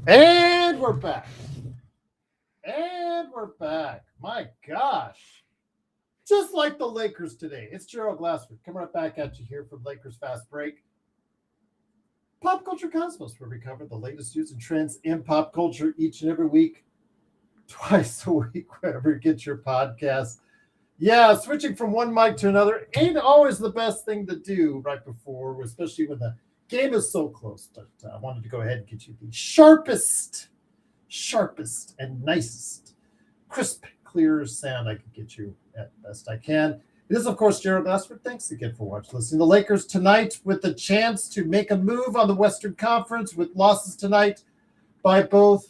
And we're back. My gosh. Just like the Lakers today. It's Gerald Glassford coming right back at you here from Lakers Fast Break. Pop Culture Cosmos, where we cover the latest news and trends in pop culture each and every week. Twice a week, wherever you get your podcast. Yeah, switching from one mic to another ain't always the best thing to do right before, especially when the game is so close. But I wanted to go ahead and get you the sharpest, and nicest, crisp, clear sound I can get you at best I can. It is, of course, Gerald Glassford. Thanks again for watching. Listening. The Lakers tonight with the chance to make a move on the Western Conference with losses tonight by both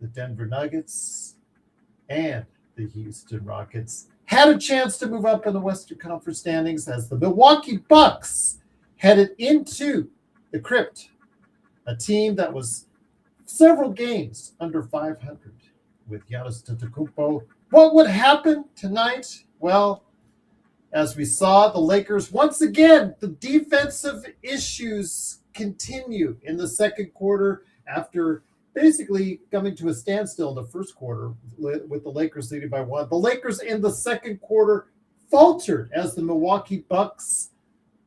the Denver Nuggets and the Houston Rockets. Had a chance to move up in the Western Conference standings as the Milwaukee Bucks headed into the Crypt, a team that was several games under 500 with Giannis Antetokounmpo. What would happen tonight? Well, as we saw, the Lakers, once again, the defensive issues continue in the second quarter after basically coming to a standstill in the first quarter with the Lakers leading by one. The Lakers in the second quarter faltered as the Milwaukee Bucks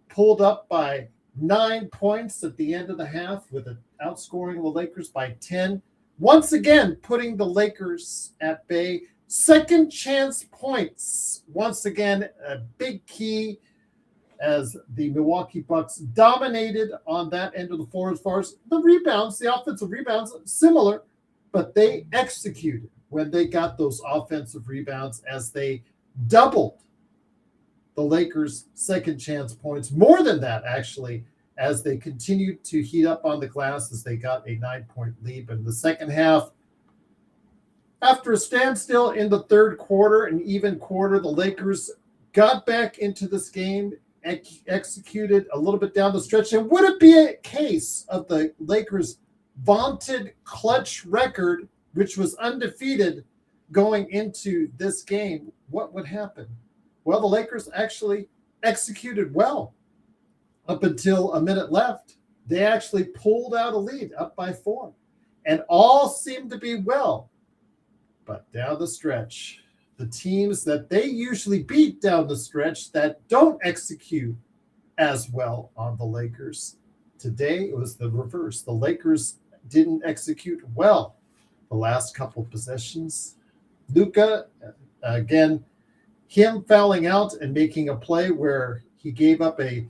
pulled up by 9 points at the end of the half with an outscoring the Lakers by 10. Once again, putting the Lakers at bay. Second chance points. Once again, a big key as the Milwaukee Bucks dominated on that end of the floor as far as the rebounds, the offensive rebounds, similar, but they executed when they got those offensive rebounds as they doubled the Lakers' second chance points, more than that, actually, as they continued to heat up on the glass as they got a 9-point lead. But in the second half, after a standstill in the third quarter, an even quarter, the Lakers got back into this game, executed a little bit down the stretch. And would it be a case of the Lakers' vaunted clutch record, which was undefeated going into this game? What would happen? Well, the Lakers actually executed well up until a minute left. They actually pulled out a lead up by 4, and all seemed to be well. But down the stretch, the teams that they usually beat down the stretch that don't execute as well on the Lakers. Today, it was the reverse. The Lakers didn't execute well the last couple of possessions. Luka, again, him fouling out and making a play where he gave up a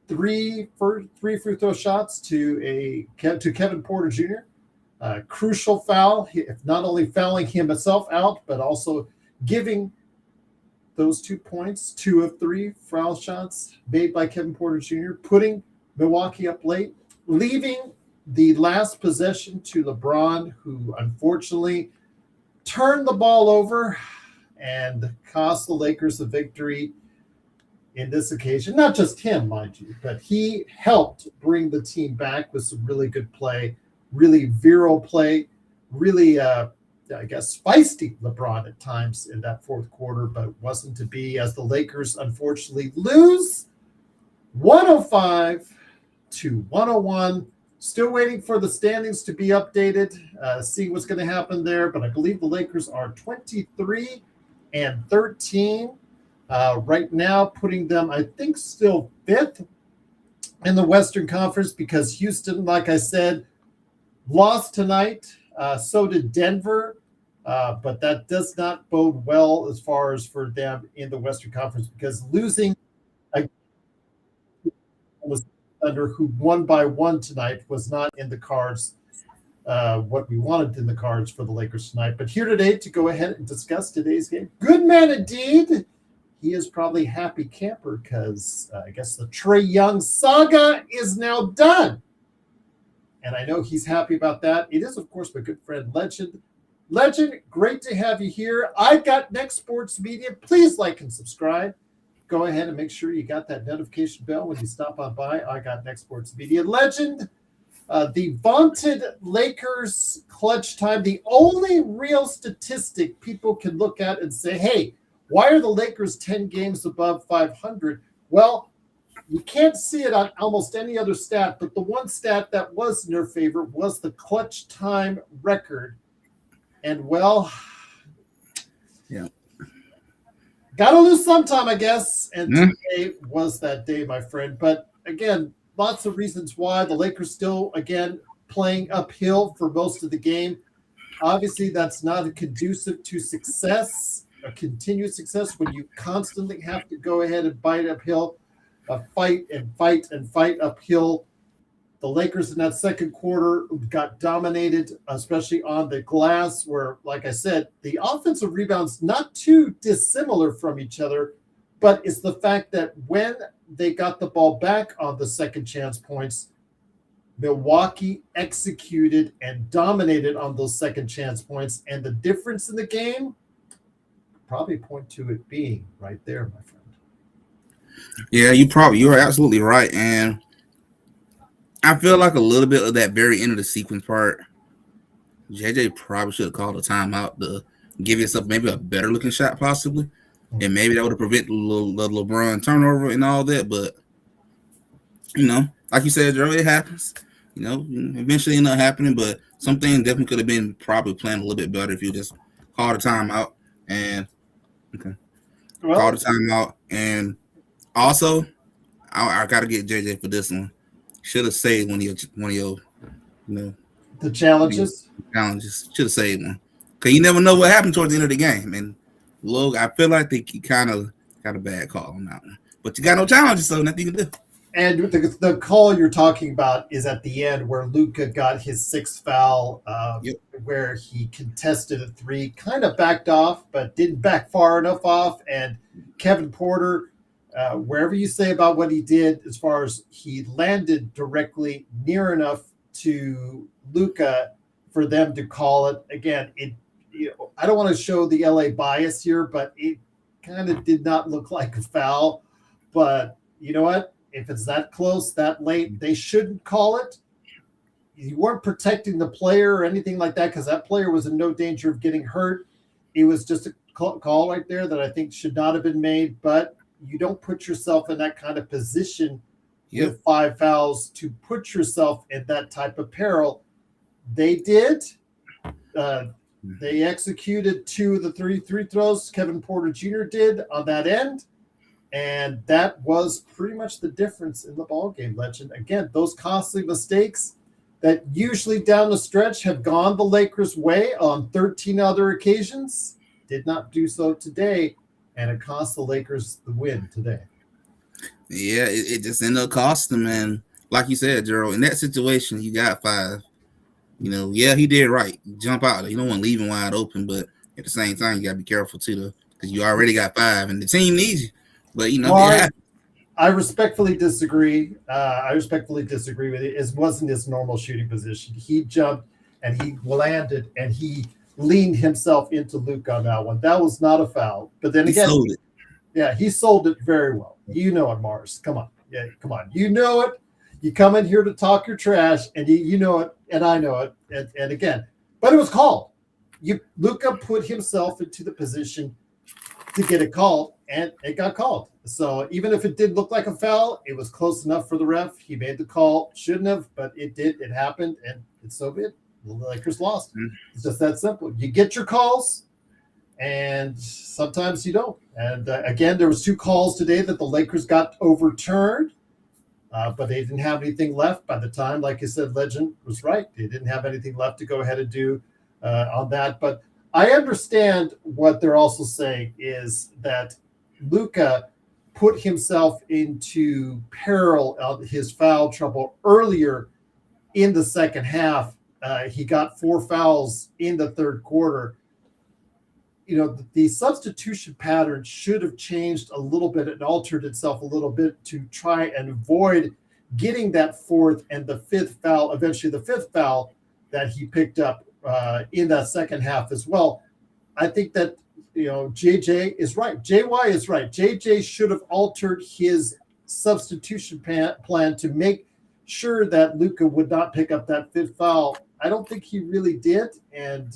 three free throw shots to Kevin Porter Jr. Crucial foul, not only fouling himself out, but also giving those 2 points, 2 of 3 foul shots made by Kevin Porter Jr., putting Milwaukee up late, leaving the last possession to LeBron, who unfortunately turned the ball over and cost the Lakers the victory in this occasion. Not just him, mind you, but he helped bring the team back with some really good play, really virile play, really, feisty LeBron at times in that fourth quarter, but it wasn't to be as the Lakers unfortunately lose 105-101. Still waiting for the standings to be updated, see what's going to happen there, but I believe the Lakers are 23-13 right now, putting them, I think, still 5th in the Western Conference because Houston, like I said, lost tonight. So did Denver, but that does not bode well as far as for them in the Western Conference because losing was Thunder, who won by 1 tonight, was not in the cards. What we wanted in the cards for the Lakers tonight. But here today to go ahead and discuss today's game. Good man indeed. He is probably happy camper because I guess the Trae Young saga is now done. And I know he's happy about that. It is, of course, my good friend, Legend. Legend, great to have you here. I got Next Sports Media. Please like and subscribe. Go ahead and make sure you got that notification bell when you stop on by. I got Next Sports Media. Legend, the vaunted Lakers clutch time, the only real statistic people can look at and say, hey, why are the Lakers 10 games above 500? Well, You can't see it on almost any other stat, but the one stat that was in their favor was the clutch time record. And well, Yeah. gotta lose sometime, I guess. And Yeah. today was that day, my friend. But again, lots of reasons why the Lakers still, again, playing uphill for most of the game. Obviously, that's not a conducive to success, a continued success when you constantly have to go ahead and bite uphill, fight and fight and fight uphill. The Lakers in that second quarter got dominated, especially on the glass, where, like I said, the offensive rebounds not too dissimilar from each other, but it's the fact that when they got the ball back on the second chance points, Milwaukee executed and dominated on those second chance points. And the difference in the game probably point to it being right there, my friend. Yeah, you're absolutely right. And I feel like a little bit of that very end of the sequence part, JJ probably should have called a timeout to give yourself maybe a better looking shot, possibly. And maybe that would have prevented the LeBron turnover and all that. But, like you said, Joe, it happens. Eventually end up happening. But some things definitely could have been probably planned a little bit better if you just called a timeout and called a timeout. And also, I got to get JJ for this one. Should have saved one of your the challenges. Should have saved one, because you never know what happened towards the end of the game. And look, I feel like they kind of got a bad call on that one. But you got no challenges, so nothing you can do. And the call you're talking about is at the end where Luka got his sixth foul, where he contested a three, kind of backed off, but didn't back far enough off. And Kevin Porter, wherever you say about what he did, as far as he landed directly near enough to Luka for them to call it. Again, I don't want to show the LA bias here, but it kind of did not look like a foul. But you know what? If it's that close, that late, they shouldn't call it. You weren't protecting the player or anything like that, because that player was in no danger of getting hurt. It was just a call right there that I think should not have been made. But you don't put yourself in that kind of position with 5 fouls to put yourself in that type of peril. They did. They executed 2 of the 3 free throws Kevin Porter Jr. did on that end. And that was pretty much the difference in the ballgame, Legend. Again, those costly mistakes that usually down the stretch have gone the Lakers' way on 13 other occasions did not do so today, and it cost the Lakers the win today. Yeah, it just ended up costing them. And like you said, Gerald, in that situation, you got 5. He did right. Jump out. You don't want to leave him wide open, but at the same time, you got to be careful too, because you already got 5, and the team needs you. But I respectfully disagree. With it. It wasn't his normal shooting position. He jumped and he landed and he leaned himself into Luka on that one. That was not a foul. But then again, he sold it very well. You know it, Mars. Come on. Yeah, come on. You know it. You come in here to talk your trash, and you know it, and I know it. And again, but it was called. Luka put himself into the position to get it called, and it got called. So even if it did look like a foul, it was close enough for the ref. He made the call. Shouldn't have, but it did. It happened, and it's so good. The Lakers lost. It's just that simple. You get your calls, and sometimes you don't. And again, there was 2 calls today that the Lakers got overturned, but they didn't have anything left by the time. Like I said, Legend was right. They didn't have anything left to go ahead and do on that. But I understand what they're also saying is that Luka put himself into peril of his foul trouble earlier in the second half. He got 4 fouls in the third quarter. The substitution pattern should have changed a little bit and altered itself a little bit to try and avoid getting that 4th and the 5th foul, eventually the 5th foul that he picked up in that second half as well. I think that, JJ is right. JY is right. JJ should have altered his substitution plan to make sure that Luka would not pick up that 5th foul. I don't think he really did. And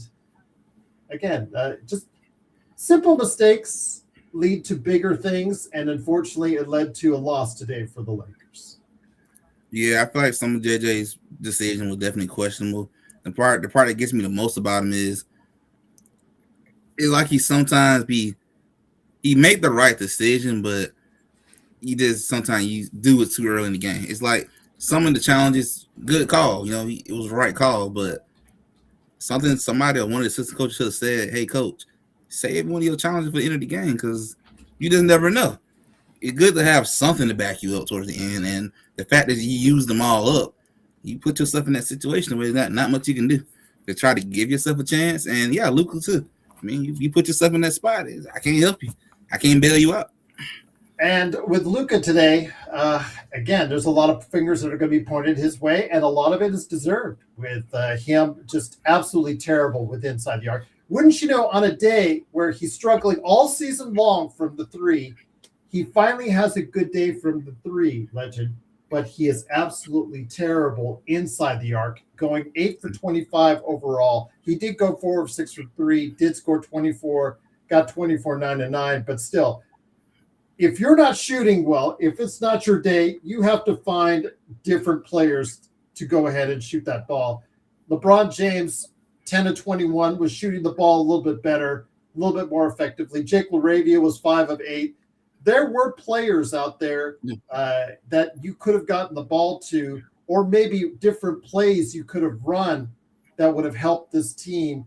again, just simple mistakes. lead to bigger things, and unfortunately, it led to a loss today for the Lakers. Yeah, I feel like some of JJ's decision was definitely questionable. The part that gets me the most about him is it's like he made the right decision, but you just sometimes you do it too early in the game. It's like some of the challenges, good call, it was the right call, but somebody or one of the assistant coaches should have said, "Hey, coach, save one of your challenges for the end of the game because you just never know." It's good to have something to back you up towards the end, and the fact that you use them all up, you put yourself in that situation where there's not much you can do to try to give yourself a chance. And yeah, Luka too. I mean, you put yourself in that spot. I can't help you. I can't bail you out. And with Luka today, again, there's a lot of fingers that are going to be pointed his way, and a lot of it is deserved with him just absolutely terrible with inside the arc. Wouldn't you know, on a day where he's struggling all season long from the three, he finally has a good day from the three, Legend, but he is absolutely terrible inside the arc, going 8 for 25 overall. He did go 4 of 6 for 3, did score 24, got 24, 9 and 9, but still, if you're not shooting well, if it's not your day, you have to find different players to go ahead and shoot that ball. LeBron James, 10 of 21, was shooting the ball a little bit better, a little bit more effectively. Jake LaRavia was 5 of 8. There were players out there that you could have gotten the ball to, or maybe different plays you could have run that would have helped this team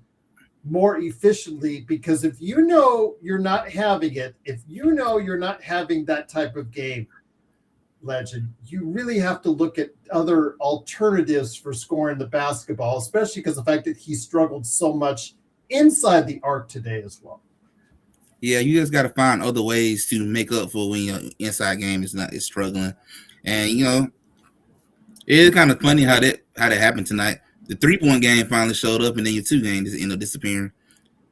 more efficiently, because if you know you're not having it, if you know you're not having that type of game, Legend, you really have to look at other alternatives for scoring the basketball, especially because of the fact that he struggled so much inside the arc today as well. Yeah, you just got to find other ways to make up for when your inside game is struggling. And it is kind of funny how that happened tonight. The 3-point game finally showed up, and then your 2 game just ended up disappearing.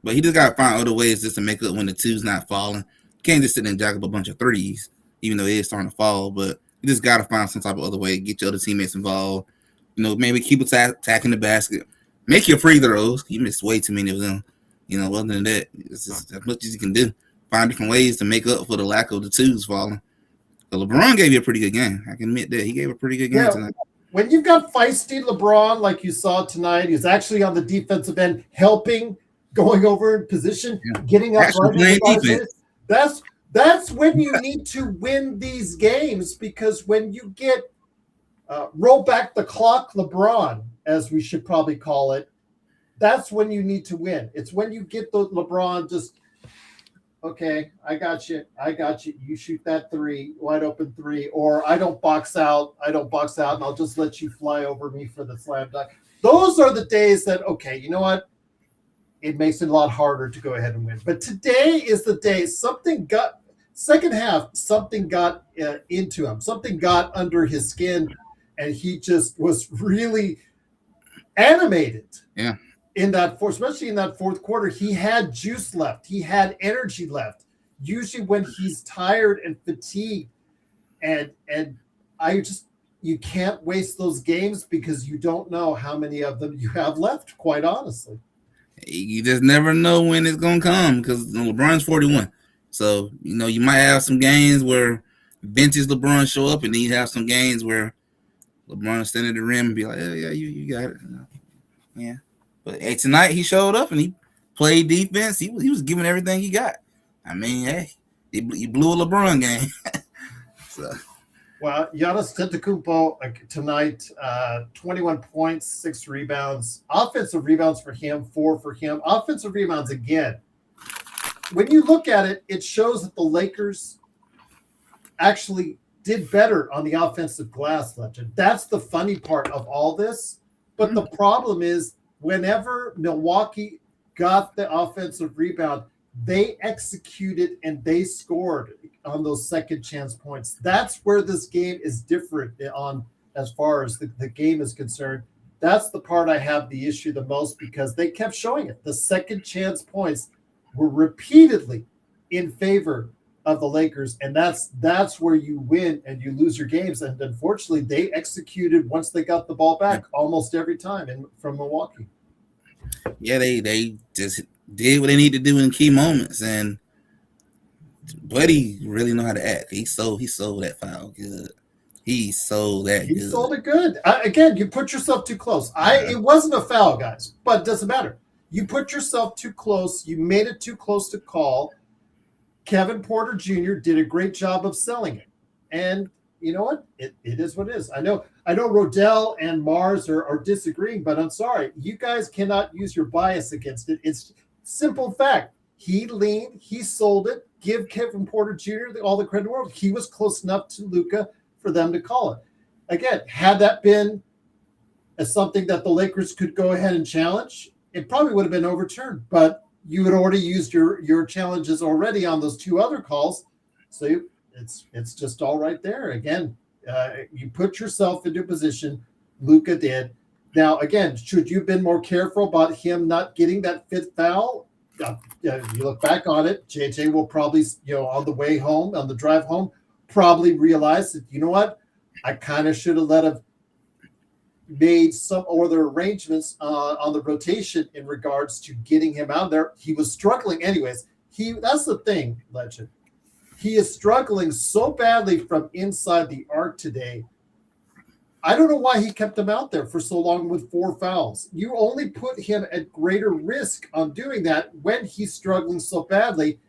But he just got to find other ways just to make up when the 2's not falling. You can't just sit there and jack up a bunch of 3s, even though it is starting to fall. But you just got to find some type of other way to get your other teammates involved. Maybe keep attacking the basket. Make your free throws. You missed way too many of them. Other than that, it's just as much as you can do. Find different ways to make up for the lack of the 2's falling. But LeBron gave you a pretty good game. I can admit that. He gave a pretty good game tonight. When you've got feisty LeBron like you saw tonight, he's actually on the defensive end helping, going over in position, getting up right in defense. That's when you need to win these games, because when you get roll back the clock LeBron, as we should probably call it, that's when you need to win. It's when you get the LeBron just, okay, I got you. You shoot that 3, wide open 3, or I don't box out, and I'll just let you fly over me for the slam dunk. Those are the days that, okay, you know what? It makes it a lot harder to go ahead and win. But today is the day second half, something got into him. Something got under his skin, and he just was really animated. Yeah. Especially in that fourth quarter, he had juice left. He had energy left. Usually when he's tired and fatigued, and you can't waste those games because you don't know how many of them you have left, quite honestly. You just never know when it's going to come, because LeBron's 41. So, you might have some games where vintage LeBron show up, and then you have some games where LeBron stand at the rim and be like, yeah, you got it. Yeah. But hey, tonight he showed up and he played defense. He was giving everything he got. I mean, hey, he blew a LeBron game. So. Well, Giannis Antetokounmpo tonight, 21 points, 6 rebounds. Offensive rebounds for him, 4 for him. Offensive rebounds again. When you look at it, it shows that the Lakers actually did better on the offensive glass, Legend. That's the funny part of all this. But the problem is, whenever Milwaukee got the offensive rebound, they executed and they scored on those second chance points. That's where this game is different on as far as the game is concerned. That's the part I have the issue the most, because they kept showing it. The second chance points were repeatedly in favor of the Lakers, and that's where you win and you lose your games. And unfortunately, they executed once they got the ball back almost every time from Milwaukee. Yeah, they just did what they need to do in key moments, and Buddy really know how to act. He sold that foul good. He sold that He good. sold it good. Again, you put yourself too close. It wasn't a foul, guys, but it doesn't matter. You put yourself too close. You made it too close to call. Kevin Porter Jr. did a great job of selling it. And you know what? It is what it is. I know Rodell and Mars are disagreeing, but I'm sorry. You guys cannot use your bias against it. It's simple fact. He leaned, he sold it. Give Kevin Porter Jr. all the credit in the world. He was close enough to Luka for them to call it. Again, had that been as something that the Lakers could go ahead and challenge, it probably would have been overturned. But you had already used your challenges already on those two other calls, so it's just all right there. Again, you put yourself into a position. Luka did. Now, again, should you have been more careful about him not getting that fifth foul? You look back on it, JJ will probably, on the way home, on the drive home, probably realize that, you know what, I kind of should have let him made some other arrangements on the rotation in regards to getting him out there. He was struggling anyways. That's the thing, Legend. He is struggling so badly from inside the arc today. I don't know why he kept him out there for so long with 4 fouls. You only put him at greater risk on doing that when he's struggling so badly.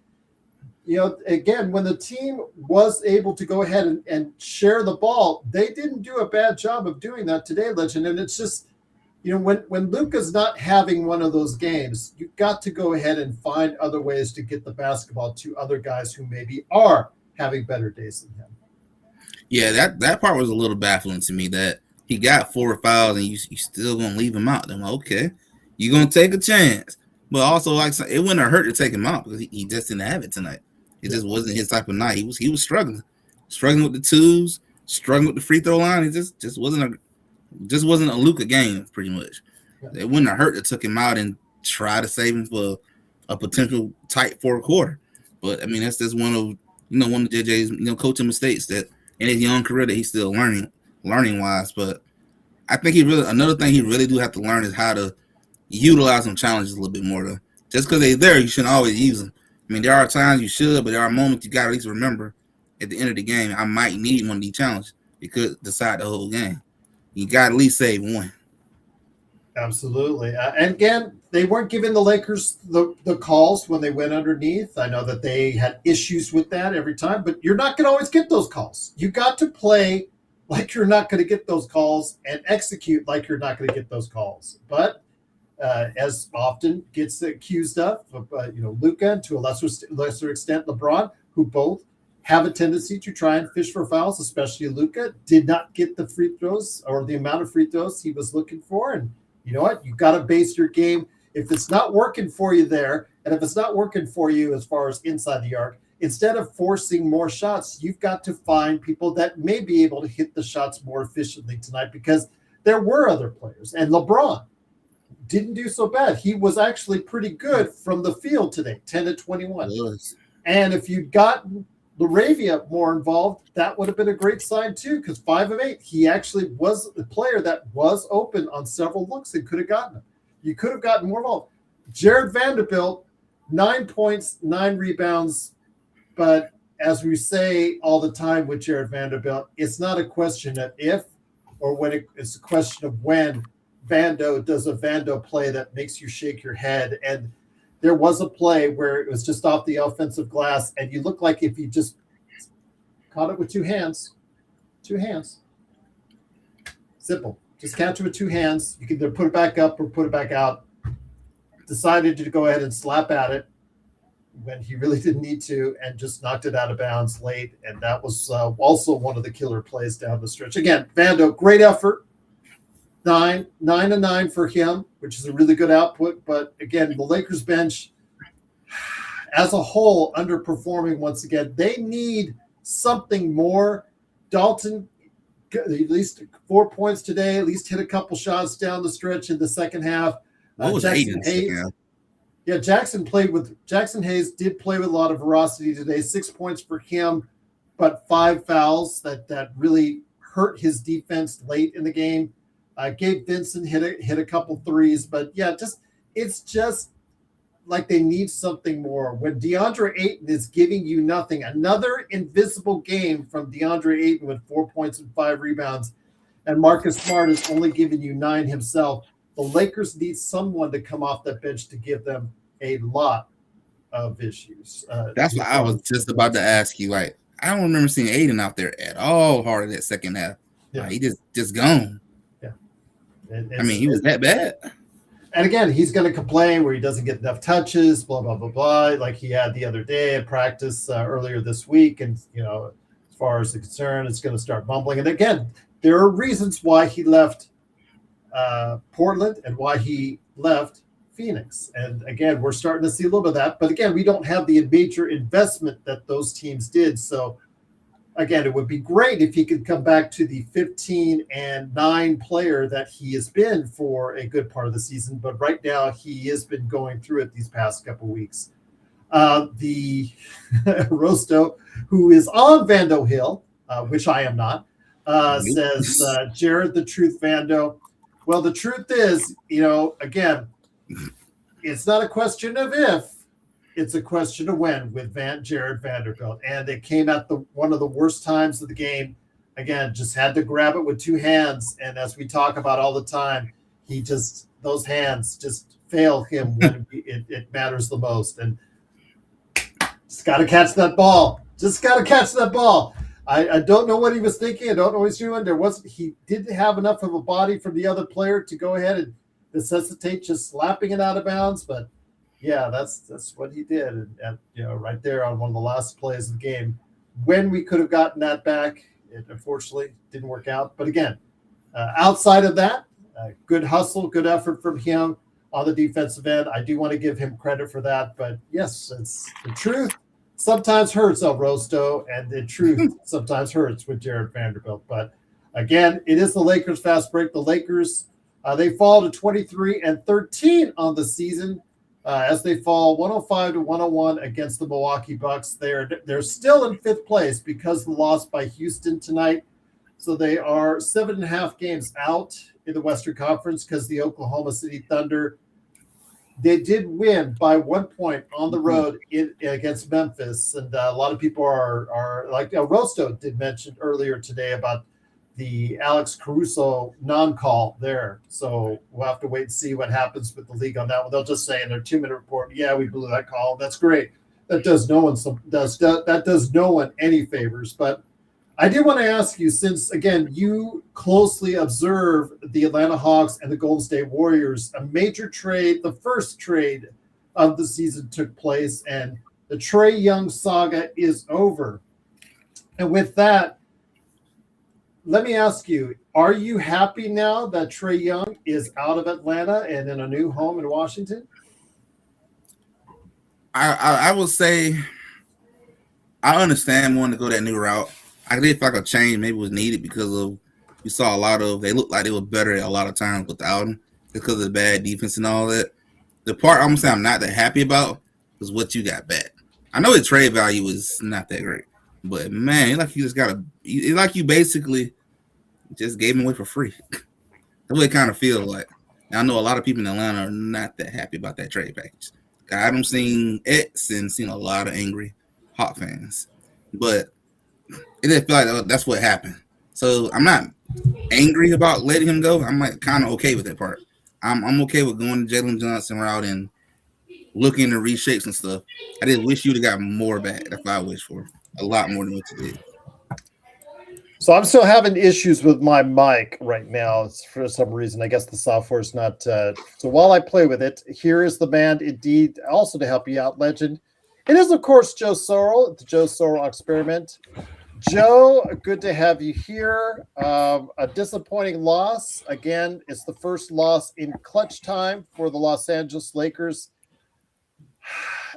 Again, when the team was able to go ahead and share the ball, they didn't do a bad job of doing that today, Legend. And it's just, when Luka's not having one of those games, you've got to go ahead and find other ways to get the basketball to other guys who maybe are having better days than him. Yeah, that part was a little baffling to me, that he got 4 fouls and you still gonna leave him out. I'm like, okay, you're gonna take a chance, but also like it wouldn't have hurt to take him out because he just didn't have it tonight. It just wasn't his type of night. He was struggling with the twos, struggling with the free throw line. It just wasn't a Luka game pretty much. It wouldn't have hurt to took him out and try to save him for a potential tight 4th quarter. But I mean, that's just one of JJ's coaching mistakes that in his young career that he's still learning wise. But I think another thing he really do have to learn is how to utilize some challenges a little bit more. Though, just because they're there, you shouldn't always use them. I mean, there are times you should, but there are moments you got to at least remember at the end of the game, I might need one of these challenges. It could decide the whole game. You got to at least save one. Absolutely. And again, they weren't giving the Lakers the calls when they went underneath. I know that they had issues with that every time, but you're not going to always get those calls. You got to play like you're not going to get those calls and execute like you're not going to get those calls. But as often gets accused of, Luka, and to a lesser extent LeBron, who both have a tendency to try and fish for fouls, especially Luka, did not get the free throws or the amount of free throws he was looking for. And you know what? You got to base your game. If it's not working for you there, and if it's not working for you as far as inside the arc, instead of forcing more shots, you've got to find people that may be able to hit the shots more efficiently tonight, because there were other players. And LeBron didn't do so bad. He was actually pretty good from the field today, 10 to 21. Yes. And if you'd gotten Laravia more involved, that would have been a great sign too, because 5 of 8, he actually was the player that was open on several looks and could have gotten them. You could have gotten more involved. Jared Vanderbilt, 9 points, 9 rebounds. But as we say all the time with Jared Vanderbilt, it's not a question of if or when, it's a question of when Vando does a Vando play that makes you shake your head. And there was a play where it was just off the offensive glass, and you look like if you just caught it with 2 hands. Simple. Just catch it with 2 hands. You can either put it back up or put it back out. Decided to go ahead and slap at it when he really didn't need to, and just knocked it out of bounds late. And that was also one of the killer plays down the stretch. Again, Vando, great effort. 9 and 9 for him, which is a really good output. But again, the Lakers bench as a whole underperforming once again. They need something more. Dalton, at least 4 points today, at least hit a couple shots down the stretch in the second half. What was Jackson Hayes? Yeah, Jackson Hayes did play with a lot of veracity today. 6 points for him, but 5 fouls that really hurt his defense late in the game. Gabe Vincent hit a couple threes, but yeah, it's just like they need something more. When DeAndre Ayton is giving you nothing, another invisible game from DeAndre Ayton with 4 points and 5 rebounds, and Marcus Smart is only giving you 9 himself. The Lakers need someone to come off that bench to give them a lot of issues. That's what I was just about to ask you. Like, I don't remember seeing Aiden out there at all hard in that second half. Yeah. Like, he just gone. Yeah. I mean, he was that bad. And again, he's going to complain where he doesn't get enough touches, blah, blah, blah, blah, like he had the other day at practice earlier this week. And, as far as the concern, it's going to start mumbling. And again, there are reasons why he left Portland and why he left Phoenix. And again, we're starting to see a little bit of that. But again, we don't have the major investment that those teams did. So again, it would be great if he could come back to the 15-9 player that he has been for a good part of the season. But right now, he has been going through it these past couple of weeks. The Rosto, who is on Vando Hill, which I am not, says, Jared, the truth, Vando. Well, the truth is, again, it's not a question of if, it's a question of when with Jared Vanderbilt. And it came at one of the worst times of the game. Again, just had to grab it with 2 hands. And as we talk about all the time, those hands just fail him when it matters the most. And just got to catch that ball. I don't know what he was thinking. I don't know what he's doing. He didn't have enough of a body from the other player to go ahead and necessitate just slapping it out of bounds. But yeah, that's what he did. And right there on one of the last plays of the game, when we could have gotten that back, it unfortunately didn't work out. But again, outside of that, good hustle, good effort from him on the defensive end. I do want to give him credit for that. But yes, it's the truth. Sometimes hurts, El Rosto, and the truth sometimes hurts with Jared Vanderbilt. But again, it is the Lakers fast break. The Lakers, they fall to 23-13 on the season as they fall 105-101 against the Milwaukee Bucks. They're still in 5th place because of the loss by Houston tonight. So they are 7.5 games out in the Western Conference because the Oklahoma City Thunder, they did win by 1 point on the road against Memphis. And a lot of people are like Rosto did mention earlier today about the Alex Caruso non-call there. So we'll have to wait and see what happens with the league on that one. They'll just say in their 2-minute report, yeah, we blew that call. That's great. That does no one any favors. But I did want to ask you, since, again, you closely observe the Atlanta Hawks and the Golden State Warriors, a major trade, the first trade of the season took place, and the Trae Young saga is over. And with that, let me ask you, are you happy now that Trae Young is out of Atlanta and in a new home in Washington? I will say I understand wanting to go that new route. I did feel like a change maybe was needed because of we saw a lot of they looked like they were better a lot of times without him because of the bad defense and all that. The part I'm gonna say I'm not that happy about is what you got back. I know the trade value is not that great, but man, like you basically just gave him away for free. That's what it kind of feels like. And I know a lot of people in Atlanta are not that happy about that trade package. I haven't seen X and seen a lot of angry Hawk fans, but it didn't feel like that's what happened. So I'm not angry about letting him go. I'm like kind of okay with that part. I'm okay with going the Jalen Johnson route and looking to reshapes and stuff. I just wish you'd have got more back. That's what I wish for. A lot more than what you did. So I'm still having issues with my mic right now. It's for some reason. I guess the software is not. So while I play with it, here is the band indeed also to help you out, Legend. It is, of course, Joe Sorrell, the Joe Sorrell Experiment. Joe, good to have you here. A disappointing loss. Again, it's the first loss in clutch time for the Los Angeles Lakers.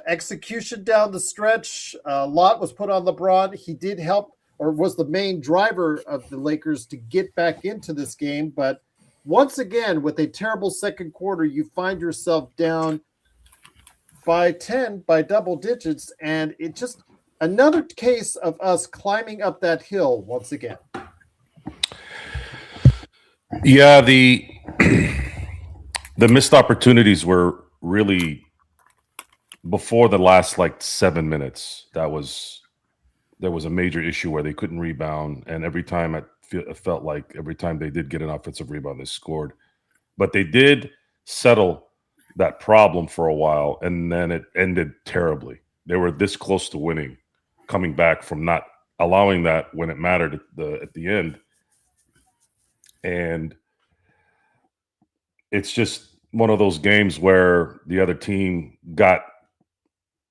Execution down the stretch. A lot was put on LeBron. He did help, or was the main driver of the Lakers to get back into this game. But once again, with a terrible second quarter, you find yourself down by 10, by double digits, and it just another case of us climbing up that hill once again. Yeah, the missed opportunities were really before the last like 7 minutes, there was a major issue where they couldn't rebound, and every time it felt like every time they did get an offensive rebound, they scored. But they did settle that problem for a while, and then it ended terribly. They were this close to winning, coming back from not allowing that when it mattered at the end. And it's just one of those games where the other team got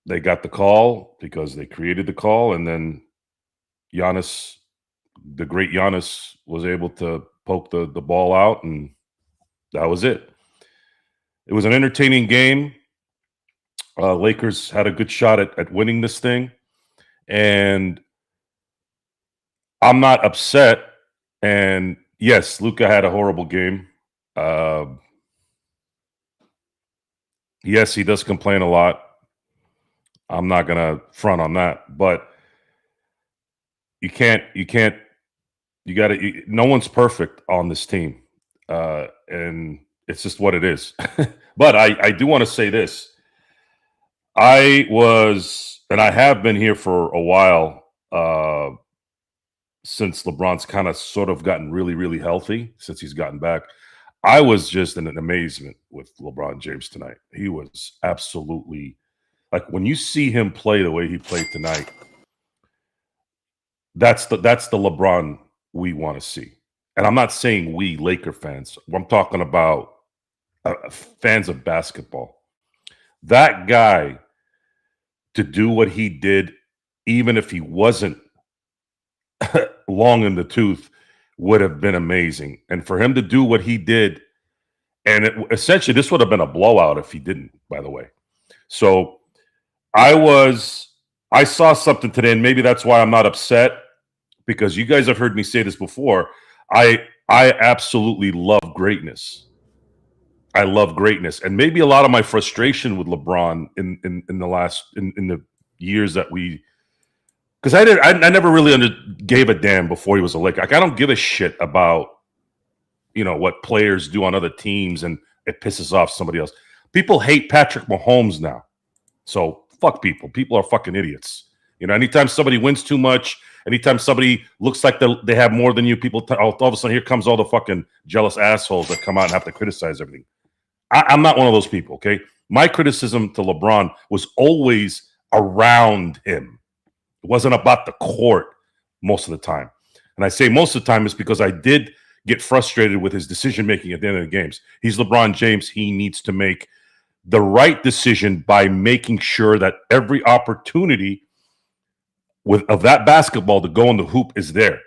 the call because they created the call, and then Giannis, the great Giannis, was able to poke the ball out, and that was it. It was an entertaining game. Lakers had a good shot at winning this thing, and I'm not upset. And yes, Luka had a horrible game. Yes, he does complain a lot. I'm not gonna front on that, but you gotta. No one's perfect on this team, and it's just what it is. But I do want to say this. I have been here for a while, since LeBron's kind of sort of gotten really, really healthy since he's gotten back. I was just in an amazement with LeBron James tonight. He was absolutely, like, when you see him play the way he played tonight, that's the LeBron we want to see. And I'm not saying we Laker fans. I'm talking about fans of basketball. That guy, to do what he did, even if he wasn't long in the tooth, would have been amazing. And for him to do what he did, and essentially this would have been a blowout if he didn't, by the way. So I saw something today, and maybe that's why I'm not upset, because you guys have heard me say this before. I absolutely love greatness. I love greatness. And maybe a lot of my frustration with LeBron in the years that because I never really gave a damn before he was a Laker. Like, I don't give a shit about, what players do on other teams, and it pisses off somebody else. People hate Patrick Mahomes now. So fuck people. People are fucking idiots. Anytime somebody wins too much, anytime somebody looks like they have more than you, people all of a sudden, here comes all the fucking jealous assholes that come out and have to criticize everything. I'm not one of those people, okay? My criticism to LeBron was always around him. It wasn't about the court most of the time. And I say most of the time is because I did get frustrated with his decision-making at the end of the games. He's LeBron James. He needs to make the right decision by making sure that every opportunity of that basketball to go in the hoop is there.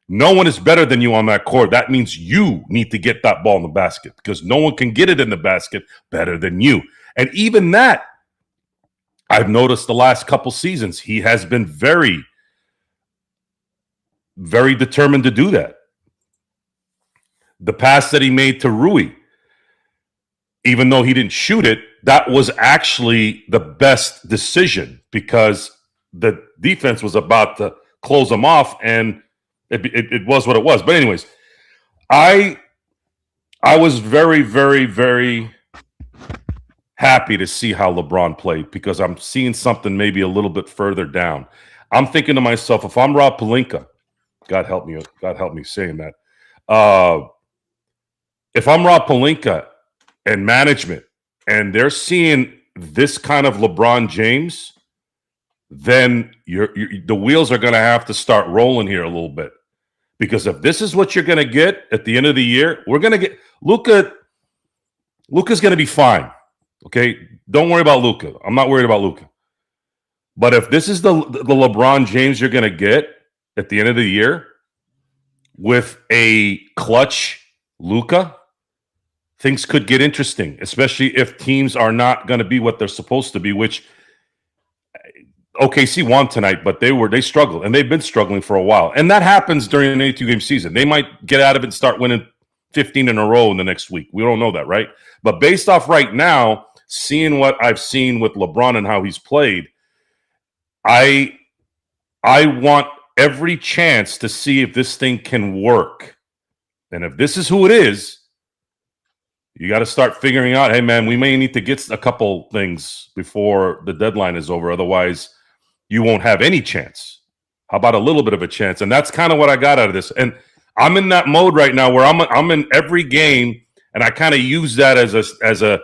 No one is better than you on that court. That means you need to get that ball in the basket, because no one can get it in the basket better than you. And even that, I've noticed the last couple seasons, he has been very, very determined to do that. The pass that he made to Rui, even though he didn't shoot it, that was actually the best decision, because the defense was about to close him off, and it was what it was. But anyways, I was very, very, very happy to see how LeBron played, because I'm seeing something maybe a little bit further down. I'm thinking to myself, if I'm Rob Pelinka, God help me saying that. If I'm Rob Pelinka and management, and they're seeing this kind of LeBron James, then the wheels are going to have to start rolling here a little bit. Because if this is what you're going to get at the end of the year, we're going to get Luka. Luka's going to be fine. Okay? Don't worry about Luka. I'm not worried about Luka. But if this is the LeBron James you're going to get at the end of the year with a clutch Luka, things could get interesting, especially if teams are not going to be what they're supposed to be, which OKC won tonight, but they struggled, and they've been struggling for a while. And that happens during an 82-game season. They might get out of it and start winning 15 in a row in the next week. We don't know that, right? But based off right now, seeing what I've seen with LeBron and how he's played, I want every chance to see if this thing can work. And if this is who it is, You got to start figuring out, hey, man, we may need to get a couple things before the deadline is over. Otherwise, you won't have any chance. How about a little bit of a chance? And that's kind of what I got out of this. And I'm in that mode right now where I'm in every game, and I kind of use that as a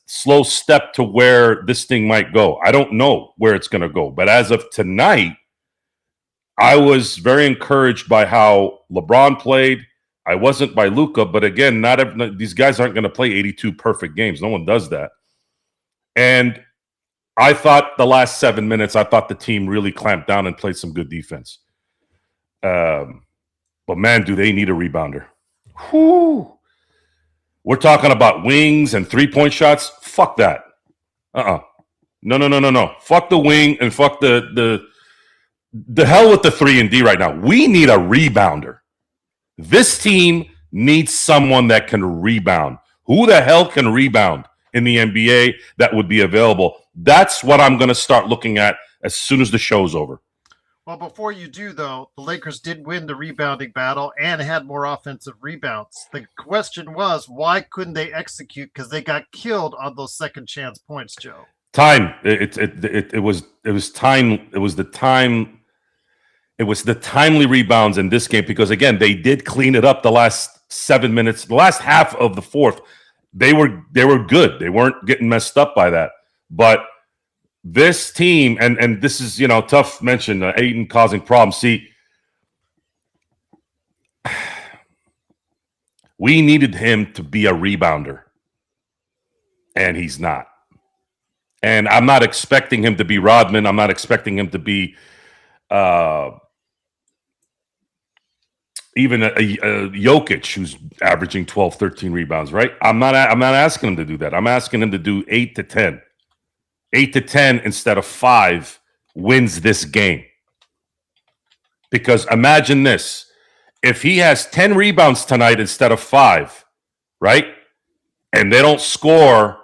slow step to where this thing might go. I don't know where it's going to go. But as of tonight, I was very encouraged by how LeBron played. I wasn't by Luka, but again, these guys aren't going to play 82 perfect games. No one does that. And I thought the last 7 minutes, I thought the team really clamped down and played some good defense. But man, do they need a rebounder. Whew. We're talking about wings and three-point shots. Fuck that. No. Fuck the wing and fuck the hell with the 3 and D right now. We need a rebounder. This team needs someone that can rebound. Who the hell can rebound in the NBA that would be available? That's what I'm going to start looking at as soon as the show's over. Well, before you do, though, the Lakers did win the rebounding battle and had more offensive rebounds. The question was, why couldn't they execute? Because they got killed on those second chance points, Joe. Time. It was time. It was the time. It was the timely rebounds in this game because, again, they did clean it up the last 7 minutes. The last half of the fourth, they were good. They weren't getting messed up by that. But this team, and this is, tough mention, Ayton causing problems. See, we needed him to be a rebounder, and he's not. And I'm not expecting him to be Rodman. I'm not expecting him to be even a Jokic who's averaging 12, 13 rebounds, right? I'm not asking him to do that. I'm asking him to do 8 to 10. 8 to 10 instead of 5 wins this game. Because imagine this. If he has 10 rebounds tonight instead of 5, right? And they don't score,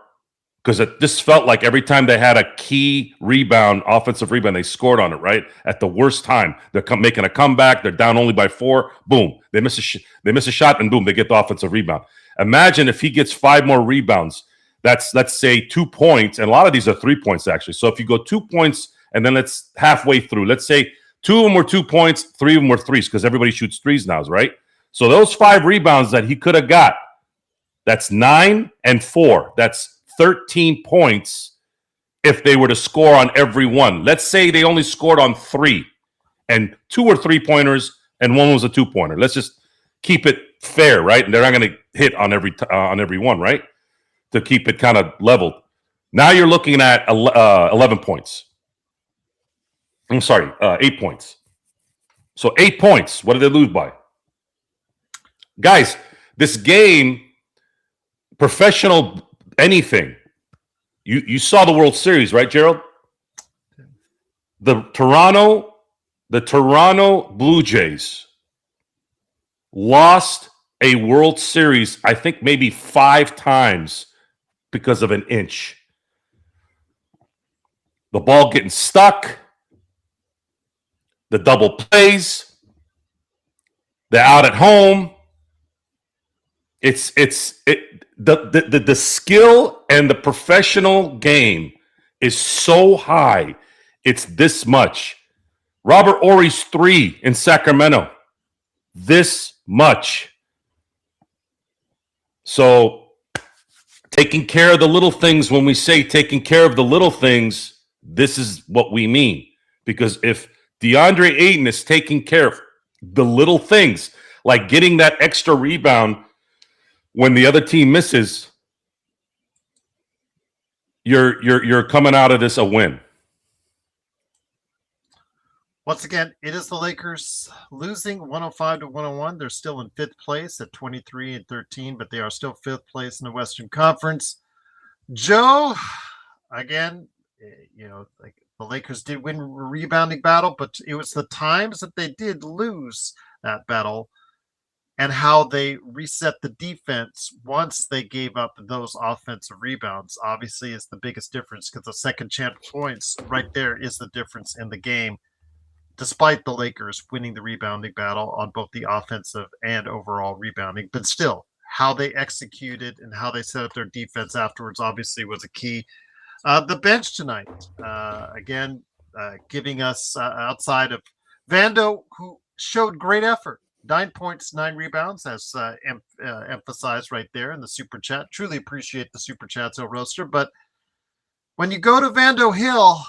because it just felt like every time they had a key rebound, offensive rebound, they scored on it, right? At the worst time. They're making a comeback. They're down only by 4. Boom. They miss a shot, and boom, they get the offensive rebound. Imagine if he gets 5 more rebounds. That's, let's say, 2 points. And a lot of these are 3 points, actually. So if you go 2 points, and then let's halfway through. Let's say 2 of them were 2 points, 3 of them were threes, because everybody shoots threes now, right? So those 5 rebounds that he could have got, that's 9 and 4. That's 13 points if they were to score on every one. Let's say they only scored on 3, and 2 were 3-pointers, and 1 was a 2-pointer. Let's just keep it fair, right? And they're not going to hit on every one, right? To keep it kind of leveled. Now you're looking at 11 points. I'm sorry, 8 points. So 8 points. What did they lose by? Guys, this game, professional anything. You saw the World Series, right, Gerald? The Toronto Blue Jays lost a World Series, I think maybe 5 times because of an inch. The ball getting stuck, the double plays, they're out at home. The skill and the professional game is so high. It's this much. Robert Ory's 3 in Sacramento. This much. So taking care of the little things, when we say taking care of the little things, this is what we mean. Because if DeAndre Ayton is taking care of the little things, like getting that extra rebound when the other team misses, you're coming out of this a win. Once again, it is the Lakers losing 105-101. They're still in 5th place at 23-13, but they are still 5th place in the Western Conference. Joe, again, like the Lakers did win a rebounding battle, but it was the times that they did lose that battle and how they reset the defense once they gave up those offensive rebounds. Obviously, is the biggest difference, because the second chance points right there is the difference in the game. despite the Lakers winning the rebounding battle on both the offensive and overall rebounding. But still, how they executed and how they set up their defense afterwards obviously was a key. The bench tonight, again, giving us outside of Vando, who showed great effort. 9 points, 9 rebounds, as emphasized right there in the super chat. Truly appreciate the super chats, Roaster. But when you go to Vando Hill,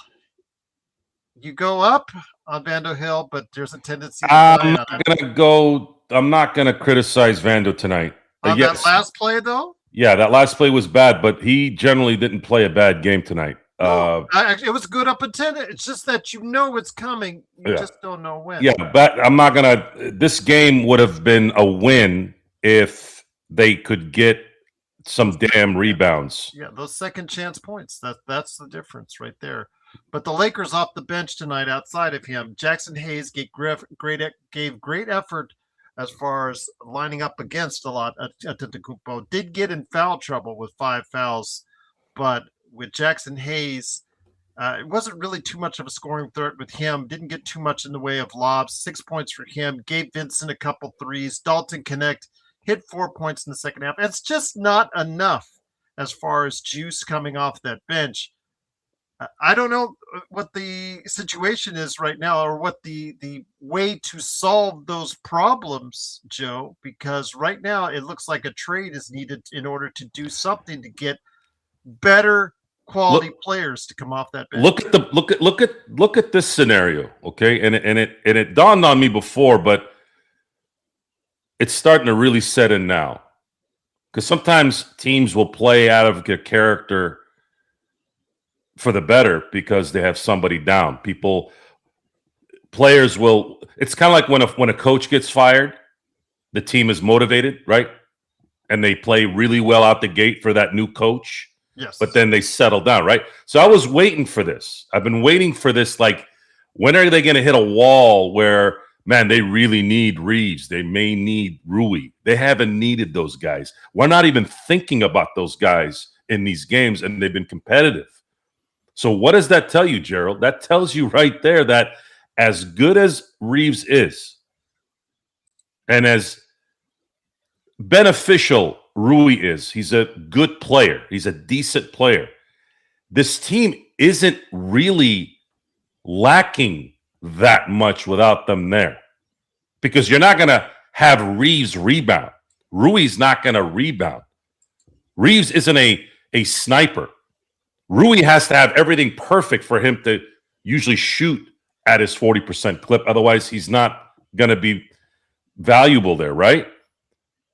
you go up on Vando Hill, but there's a tendency to I'm not gonna criticize Vando tonight. On that last play, though? Yeah, that last play was bad, but he generally didn't play a bad game tonight. No, actually, it was good up until it's just that it's coming. You just don't know when. Yeah, but I'm not gonna. This game would have been a win if they could get some damn rebounds. Yeah, those second chance points. That's the difference right there. But the Lakers off the bench tonight, outside of him, Jackson Hayes gave great effort as far as lining up against a lot. Antetokounmpo did get in foul trouble with 5 fouls, but with Jackson Hayes, it wasn't really too much of a scoring threat with him. Didn't get too much in the way of lobs. 6 points for him. Gave Vincent a couple threes. Dalton Connect hit 4 points in the second half. It's just not enough as far as juice coming off that bench. I don't know what the situation is right now or what the way to solve those problems, Joe, because right now it looks like a trade is needed in order to do something to get better quality players to come off that bench. Look at this scenario, okay? And it dawned on me before, but it's starting to really set in now. Because sometimes teams will play out of their character for the better because they have somebody down. Players will. It's kind of like when a coach gets fired, the team is motivated, right? And they play really well out the gate for that new coach. Yes. But then they settle down, right? So I was waiting for this. I've been waiting for this. Like, when are they going to hit a wall where, man, they really need Reeves? They may need Rui. They haven't needed those guys. We're not even thinking about those guys in these games, and they've been competitive. So what does that tell you, Gerald? That tells you right there that as good as Reeves is and as beneficial Rui is, he's a good player. He's a decent player. This team isn't really lacking that much without them there because you're not going to have Reeves rebound. Rui's not going to rebound. Reeves isn't a sniper. Rui has to have everything perfect for him to usually shoot at his 40% clip. Otherwise, he's not going to be valuable there, right?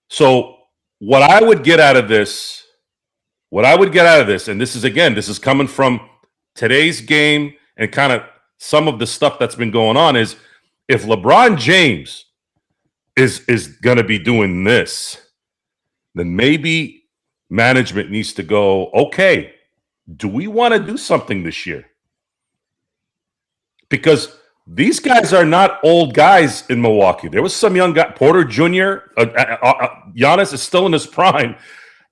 So what I would get out of this, and this is coming from today's game and kind of some of the stuff that's been going on, is if LeBron James is going to be doing this, then maybe management needs to go, okay, do we want to do something this year? Because these guys are not old guys in Milwaukee. There was some young guy, Porter Jr., Giannis is still in his prime.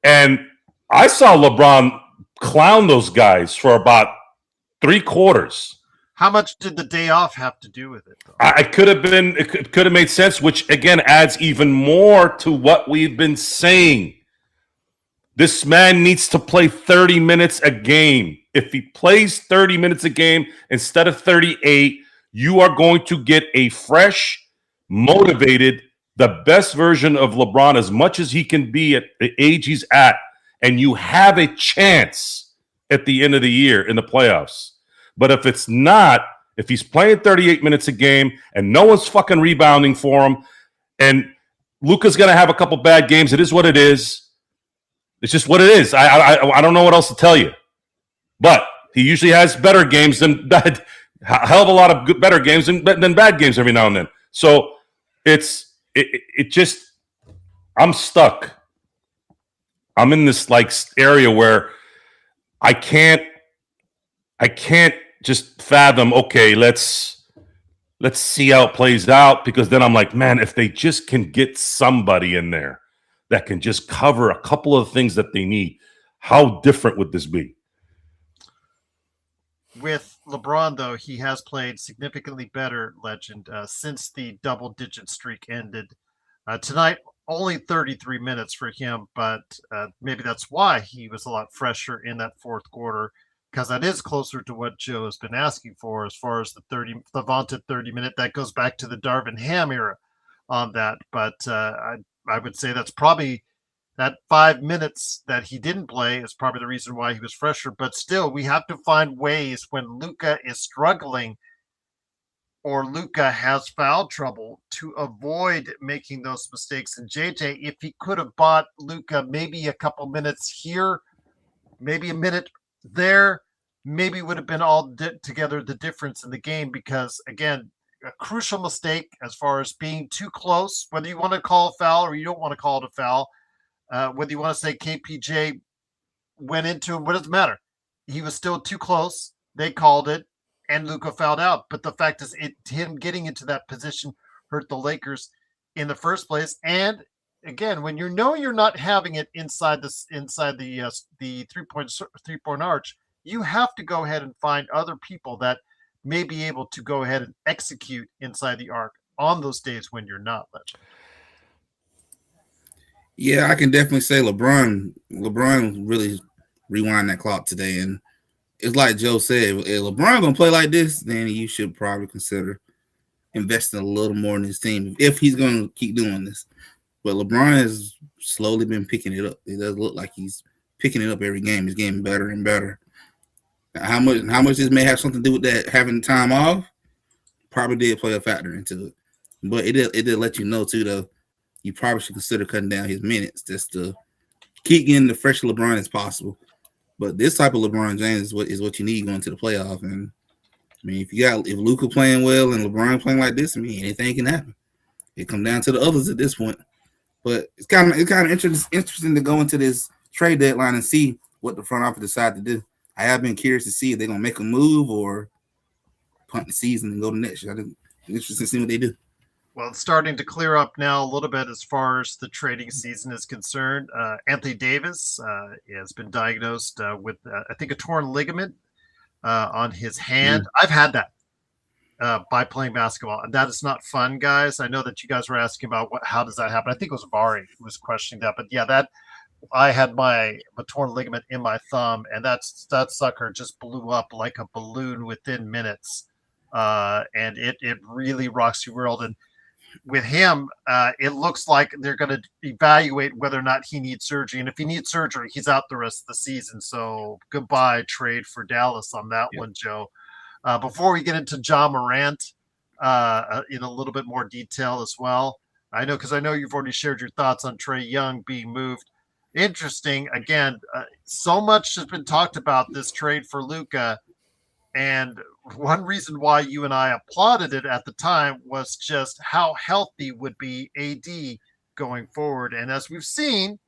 And I saw LeBron clown those guys for about 3 quarters. How much did the day off have to do with it, though? It could have made sense, which, again, adds even more to what we've been saying. This man needs to play 30 minutes a game. If he plays 30 minutes a game instead of 38, you are going to get a fresh, motivated, the best version of LeBron as much as he can be at the age he's at, and you have a chance at the end of the year in the playoffs. But if it's not, if he's playing 38 minutes a game and no one's fucking rebounding for him, and Luka's going to have a couple bad games, it is what it is. It's just what it is. I don't know what else to tell you. But he usually has better games than bad, a hell of a lot of good, better games than bad games every now and then. So it just, I'm stuck. I'm in this like area where I can't just fathom, okay, let's see how it plays out, because then I'm like, man, if they just can get somebody in there that can just cover a couple of things that they need, how different would this be? With LeBron, though, he has played significantly better, Legend, since the double-digit streak ended. Tonight, only 33 minutes for him, but maybe that's why he was a lot fresher in that fourth quarter, because that is closer to what Joe has been asking for as far as the vaunted 30-minute. That goes back to the Darvin Ham era on that. But I would say that's probably that 5 minutes that he didn't play is probably the reason why he was fresher. But still, we have to find ways when Luka is struggling or Luka has foul trouble to avoid making those mistakes. And JJ, if he could have bought Luka maybe a couple minutes here, maybe a minute there, maybe would have been all together the difference in the game. Because again, a crucial mistake as far as being too close, whether you want to call a foul or you don't want to call it a foul, whether you want to say KPJ went into him, what does it matter? He was still too close. They called it, and Luka fouled out. But the fact is, him getting into that position hurt the Lakers in the first place. And again, when you know you're not having it inside the 3-point arch, you have to go ahead and find other people that may be able to go ahead and execute inside the arc on those days when you're not. Legend. Yeah, I can definitely say LeBron really rewind that clock today. And it's like Joe said, if LeBron gonna play like this, then you should probably consider investing a little more in his team if he's gonna keep doing this. But LeBron has slowly been picking it up. It does look like he's picking it up every game. He's getting better and better. How much this may have something to do with that having time off, probably did play a factor into it. But it did let you know too, though, you probably should consider cutting down his minutes just to keep getting the fresh LeBron as possible. But this type of LeBron James is what you need going to the playoff. And I mean, if Luka playing well and LeBron playing like this, I mean, anything can happen. It comes down to the others at this point. But it's kind of interesting to go into this trade deadline and see what the front office decide to do. I have been curious to see if they're gonna make a move or punt the season and go to next year. I'm interested to see what they do. Well, it's starting to clear up now a little bit as far as the trading season is concerned. Anthony Davis has been diagnosed with, I think, a torn ligament on his hand. I've had that by playing basketball, and that is not fun, guys. I know that you guys were asking about how does that happen. I think it was Vari who was questioning that, but yeah, that I had my torn ligament in my thumb, and that sucker just blew up like a balloon within minutes, and it really rocks your world. And with him, it looks like they're going to evaluate whether or not he needs surgery. And if he needs surgery, he's out the rest of the season. So goodbye trade for Dallas on that one, Joe. Before we get into Ja Morant in a little bit more detail as well, I know you've already shared your thoughts on Trae Young being moved. Interesting. Again, so much has been talked about this trade for Luka. And one reason why you and I applauded it at the time was just how healthy would be AD going forward. And as we've seen,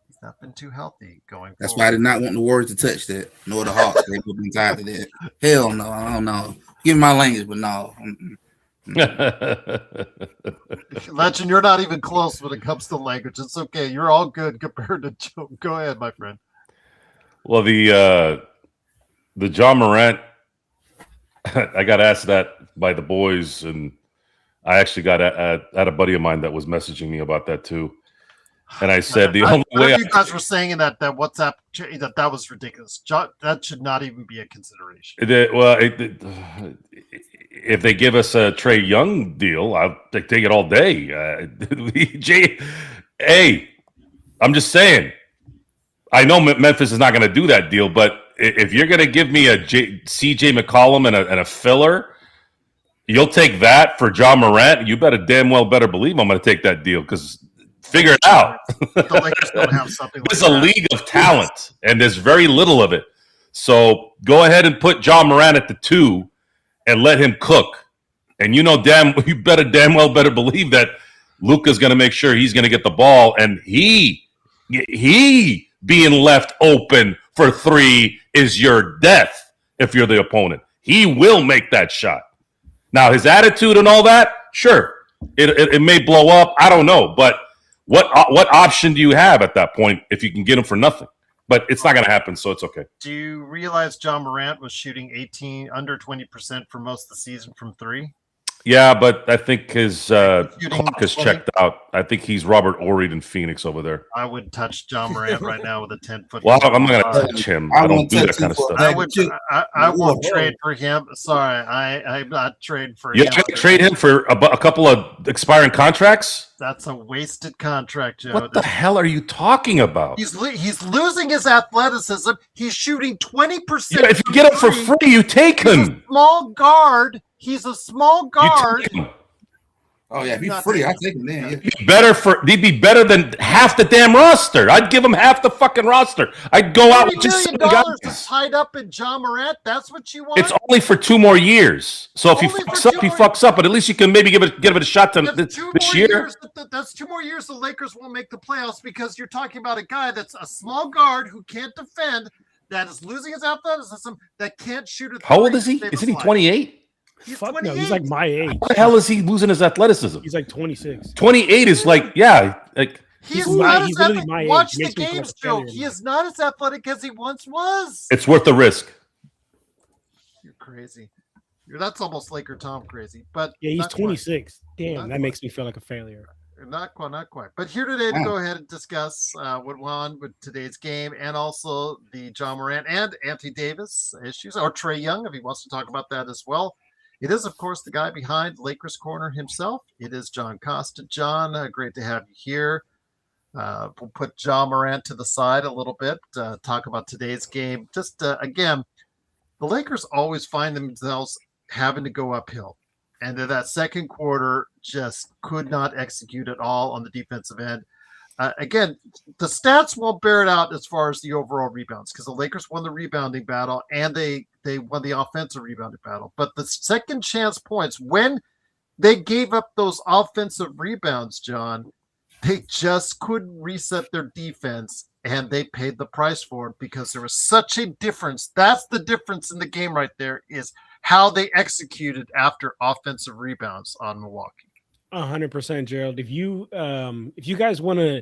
he's not been too healthy going That's forward. why I did not want the Warriors to touch that, nor the Hawks. They would be tired of that. Hell no, I don't know. Give me my language, but no. Legend, you're not even close when it comes to language. It's okay. You're all good compared to Joe. Go ahead, my friend. Well, the Ja Morant, I got asked that by the boys, and I actually got at a buddy of mine that was messaging me about that too. And I said the only way you guys were saying in that WhatsApp that was ridiculous. That should not even be a consideration. If they give us a Trae Young deal, I'll take it all day. I'm just saying. I know Memphis is not going to do that deal, but if you're going to give me a CJ McCollum and a filler, you'll take that for Ja Morant. You better believe I'm going to take that deal because figure it out. The Lakers don't have something like It's a league of talent, and there's very little of it. So go ahead and put Ja Morant at the 2 and let him cook. And you better believe that Luka's going to make sure he's going to get the ball, and he being left open for 3 is your death if you're the opponent. He will make that shot. Now, his attitude and all that, sure, it may blow up. I don't know. But what option do you have at that point if you can get him for nothing? but it's not going to happen, so it's okay. Do you realize John Morant was shooting under 20% for most of the season from three? Yeah, but I think his clock is 20. checked out. I think he's Robert Ory in Phoenix over there. I would touch John Morant right now with a 10-foot. Well, I'm not going to touch him. I don't do that kind of stuff. I won't trade for him. Sorry, I'm not trading for him. You're going to trade him for a couple of expiring contracts? That's a wasted contract, Joe. What the hell are you talking about? He's losing his athleticism. He's shooting 20%. Yeah, if you get him for free, you take him. Small guard. He's a small guard. Oh yeah, if he's free, I take him then. He'd be better than half the damn roster. I'd give him half the fucking roster. I'd go out with just $30 million is tied up in John Morant. That's what you want. It's only for 2 more years. So if he fucks up, he fucks up. But at least you can maybe give it a shot to this year. That's 2 more years. The Lakers won't make the playoffs because you're talking about a guy that's a small guard who can't defend, that is losing his athleticism, that can't shoot a three. How old is he? Isn't he 28? He's Fuck 28. no, he's like my age. How the hell is he losing his athleticism? He's like 26. 28 is like, yeah, like he's not as literally athletic. my age. Watch the Makes me feel games, like a Joe. failure He now. is not as athletic as he once was. it's worth the risk. You're crazy. That's almost Laker Tom crazy. But Yeah, he's not quite. 26. Damn, Not that makes me feel like a failure. Not quite. But here today to go ahead and discuss what went on with today's game and also the John Morant and Anthony Davis issues, or Trae Young, if he wants to talk about that as well. It is, of course, the guy behind Lakers Corner himself. It is John Costa. John, great to have you here. We'll put John Morant to the side a little bit, talk about today's game. Just, again, the Lakers always find themselves having to go uphill. And in that second quarter, just could not execute at all on the defensive end. Again, the stats won't bear it out as far as the overall rebounds because the Lakers won the rebounding battle and they won the offensive rebounding battle. But the second chance points, when they gave up those offensive rebounds, John, they just couldn't reset their defense, and they paid the price for it because there was such a difference. That's the difference in the game right there, is how they executed after offensive rebounds on Milwaukee. 100%, Gerald. If you guys want to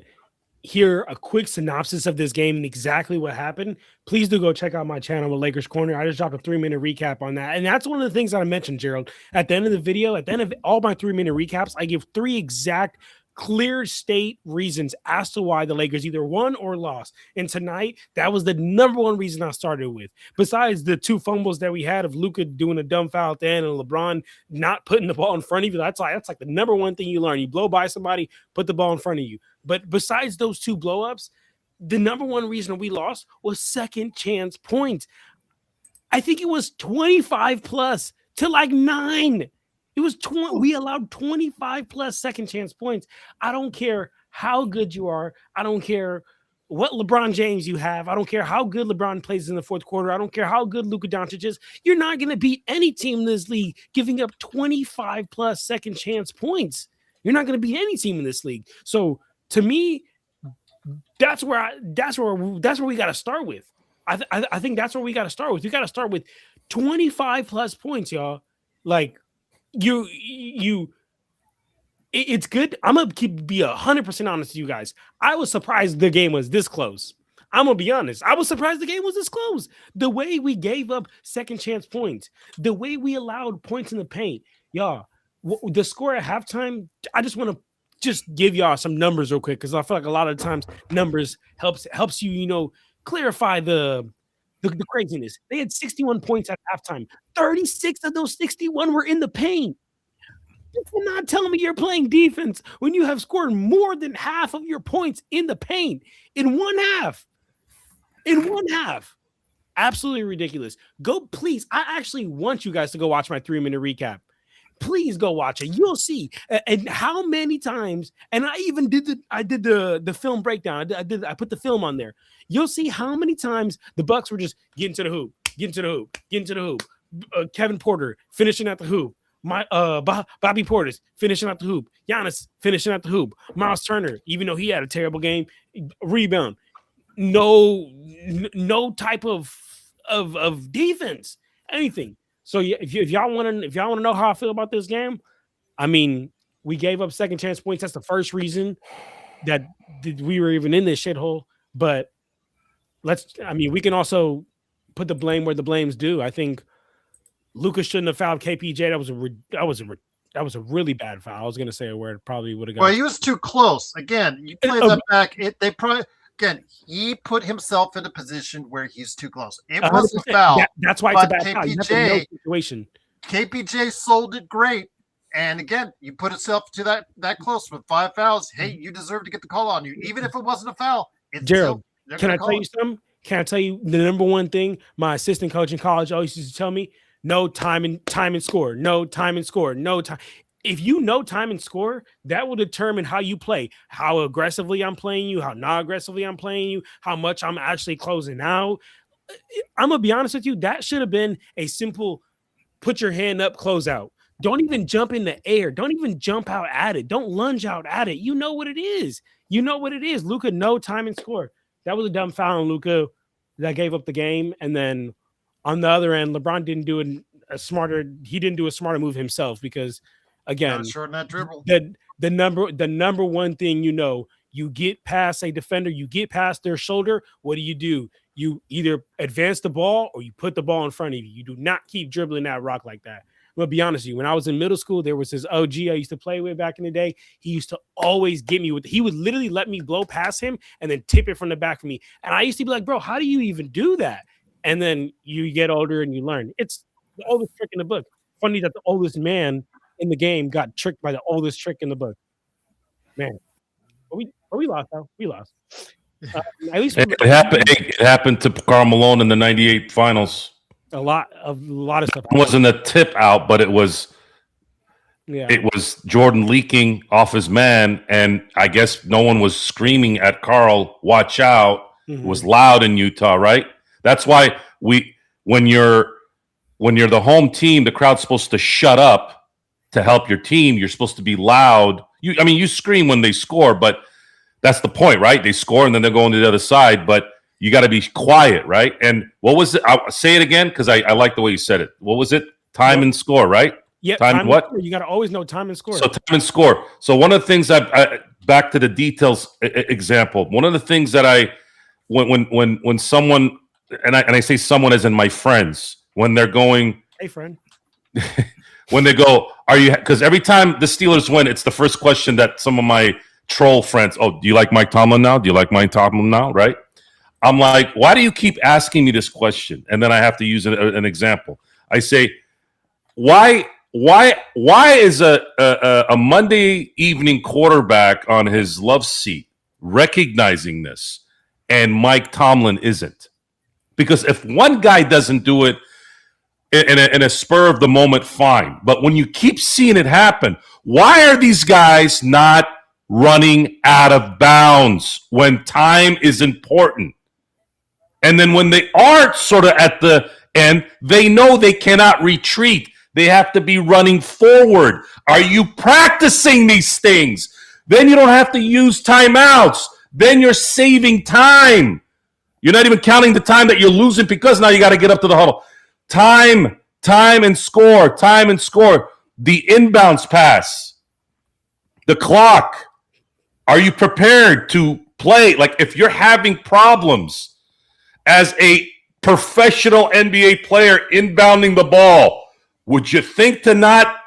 hear a quick synopsis of this game and exactly what happened, please do go check out my channel with Lakers Corner. I just dropped a 3-minute recap on that. And that's one of the things that I mentioned, Gerald. At the end of the video, at the end of all my 3-minute recaps, I give 3 exact clear state reasons as to why the Lakers either won or lost. And tonight, that was the number one reason I started with. Besides the 2 fumbles that we had of Luka doing a dumb foul at the end and LeBron not putting the ball in front of you, that's like the number one thing you learn. You blow by somebody, put the ball in front of you. But besides those 2 blowups, the number one reason we lost was second chance points. I think it was 25 plus to like 9. It was 20. We allowed 25 plus second chance points. I don't care how good you are. I don't care what LeBron James you have. I don't care how good LeBron plays in the fourth quarter. I don't care how good Luka Doncic is. You're not going to beat any team in this league giving up 25 plus second chance points. You're not going to beat any team in this league. So to me, that's where we got to start with. I think that's where we got to start with. You got to start with 25 plus points, y'all. Like, it's good. I'm gonna be 100% honest with you guys. I was surprised the game was this close. I'm gonna be honest. I was surprised the game was this close. The way we gave up second chance points, the way we allowed points in the paint, y'all. The score at halftime. I just want to give y'all some numbers real quick because I feel like a lot of times numbers helps you clarify the craziness. They had 61 points at halftime. 36 of those 61 were in the paint. You cannot tell me you're playing defense when you have scored more than half of your points in the paint in one half. In one half. Absolutely ridiculous. Go, please. I actually want you guys to go watch my 3-minute recap. Please go watch it. You'll see. And how many times, and I even did the film breakdown. I put the film on there. You'll see how many times the Bucks were just getting to the hoop. Kevin Porter finishing at the hoop. Bobby Portis finishing at the hoop. Giannis finishing at the hoop. Miles Turner, even though he had a terrible game, rebound. No type of defense, anything. So if y'all want to know how I feel about this game, I mean, we gave up second chance points. That's the first reason that we were even in this shithole. But we can also put the blame where the blame's due. I think Luka shouldn't have fouled KPJ. That was a really bad foul. I was going to say a word, probably would have got. Well, he was too close. Again, you play that back. He put himself in a position where he's too close. It was a foul. That's why it's a bad foul. You have to know the situation. KPJ sold it great. And again, you put yourself to that close with 5 fouls. Hey, you deserve to get the call on you. Even if it wasn't a foul. Gerald, can I tell you something? Can I tell you the number one thing my assistant coach in college always used to tell me? No time and score. No time and score. No time. If you know time and score, that will determine how you play, how aggressively I'm playing you, how not aggressively I'm playing you, how much I'm actually closing out. I'm going to be honest with you. That should have been a simple put your hand up, close out. Don't even jump in the air. Don't even jump out at it. Don't lunge out at it. You know what it is. You know what it is. Luka, no time and score. That was a dumb foul on Luka that gave up the game. And then on the other end, LeBron didn't do a smarter move himself because, again, shorten that dribble. The number one thing, you get past a defender, you get past their shoulder. What do? You either advance the ball or you put the ball in front of you. You do not keep dribbling that rock like that. I'm gonna be honest with you. When I was in middle school, there was this OG I used to play with back in the day. He used to always get me he would literally let me blow past him and then tip it from the back for me. And I used to be like, bro, how do you even do that? And then you get older and you learn. It's the oldest trick in the book. Funny that the oldest man in the game got tricked by the oldest trick in the book. Man, but we lost though. We lost. At least it happened. It happened to Karl Malone in the '98 finals. A lot of stuff. It wasn't a tip out, but it was. Yeah. It was Jordan leaking off his man, and I guess no one was screaming at Karl, "Watch out!" Mm-hmm. It was loud in Utah, right? That's why when you're the home team, the crowd's supposed to shut up to help your team. You're supposed to be loud. You scream when they score, but that's the point, right? They score and then they're going to the other side, but you got to be quiet, right? And what was it? I'll say it again because I like the way you said it. What was it? Time and score, right? Yeah. Time what? You got to always know time and score. So time and score. So one of the things back to the details example. One of the things that when someone and I say someone as in my friends when they're going, hey friend, when they go, are you? Because every time the Steelers win, it's the first question that some of my troll friends. Oh, do you like Mike Tomlin now? Do you like Mike Tomlin now? Right? I'm like, why do you keep asking me this question? And then I have to use an example. I say, why is a Monday evening quarterback on his love seat recognizing this and Mike Tomlin isn't? Because if one guy doesn't do it in a spur of the moment, fine. But when you keep seeing it happen, why are these guys not running out of bounds when time is important? And then when they aren't sort of at the end, they know they cannot retreat. They have to be running forward. Are you practicing these things? Then you don't have to use timeouts. Then you're saving time. You're not even counting the time that you're losing because now you got to get up to the huddle. Time and score. The inbounds pass. The clock. Are you prepared to play? Like if you're having problems as a professional NBA player inbounding the ball, would you think to not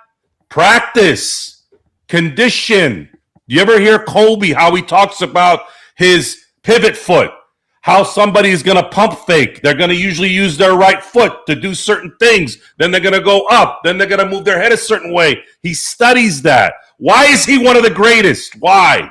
practice, condition? Do you ever hear Kobe, how he talks about his pivot foot, how somebody is going to pump fake? They're going to usually use their right foot to do certain things. Then they're going to go up. Then they're going to move their head a certain way. He studies that. Why is he one of the greatest? Why?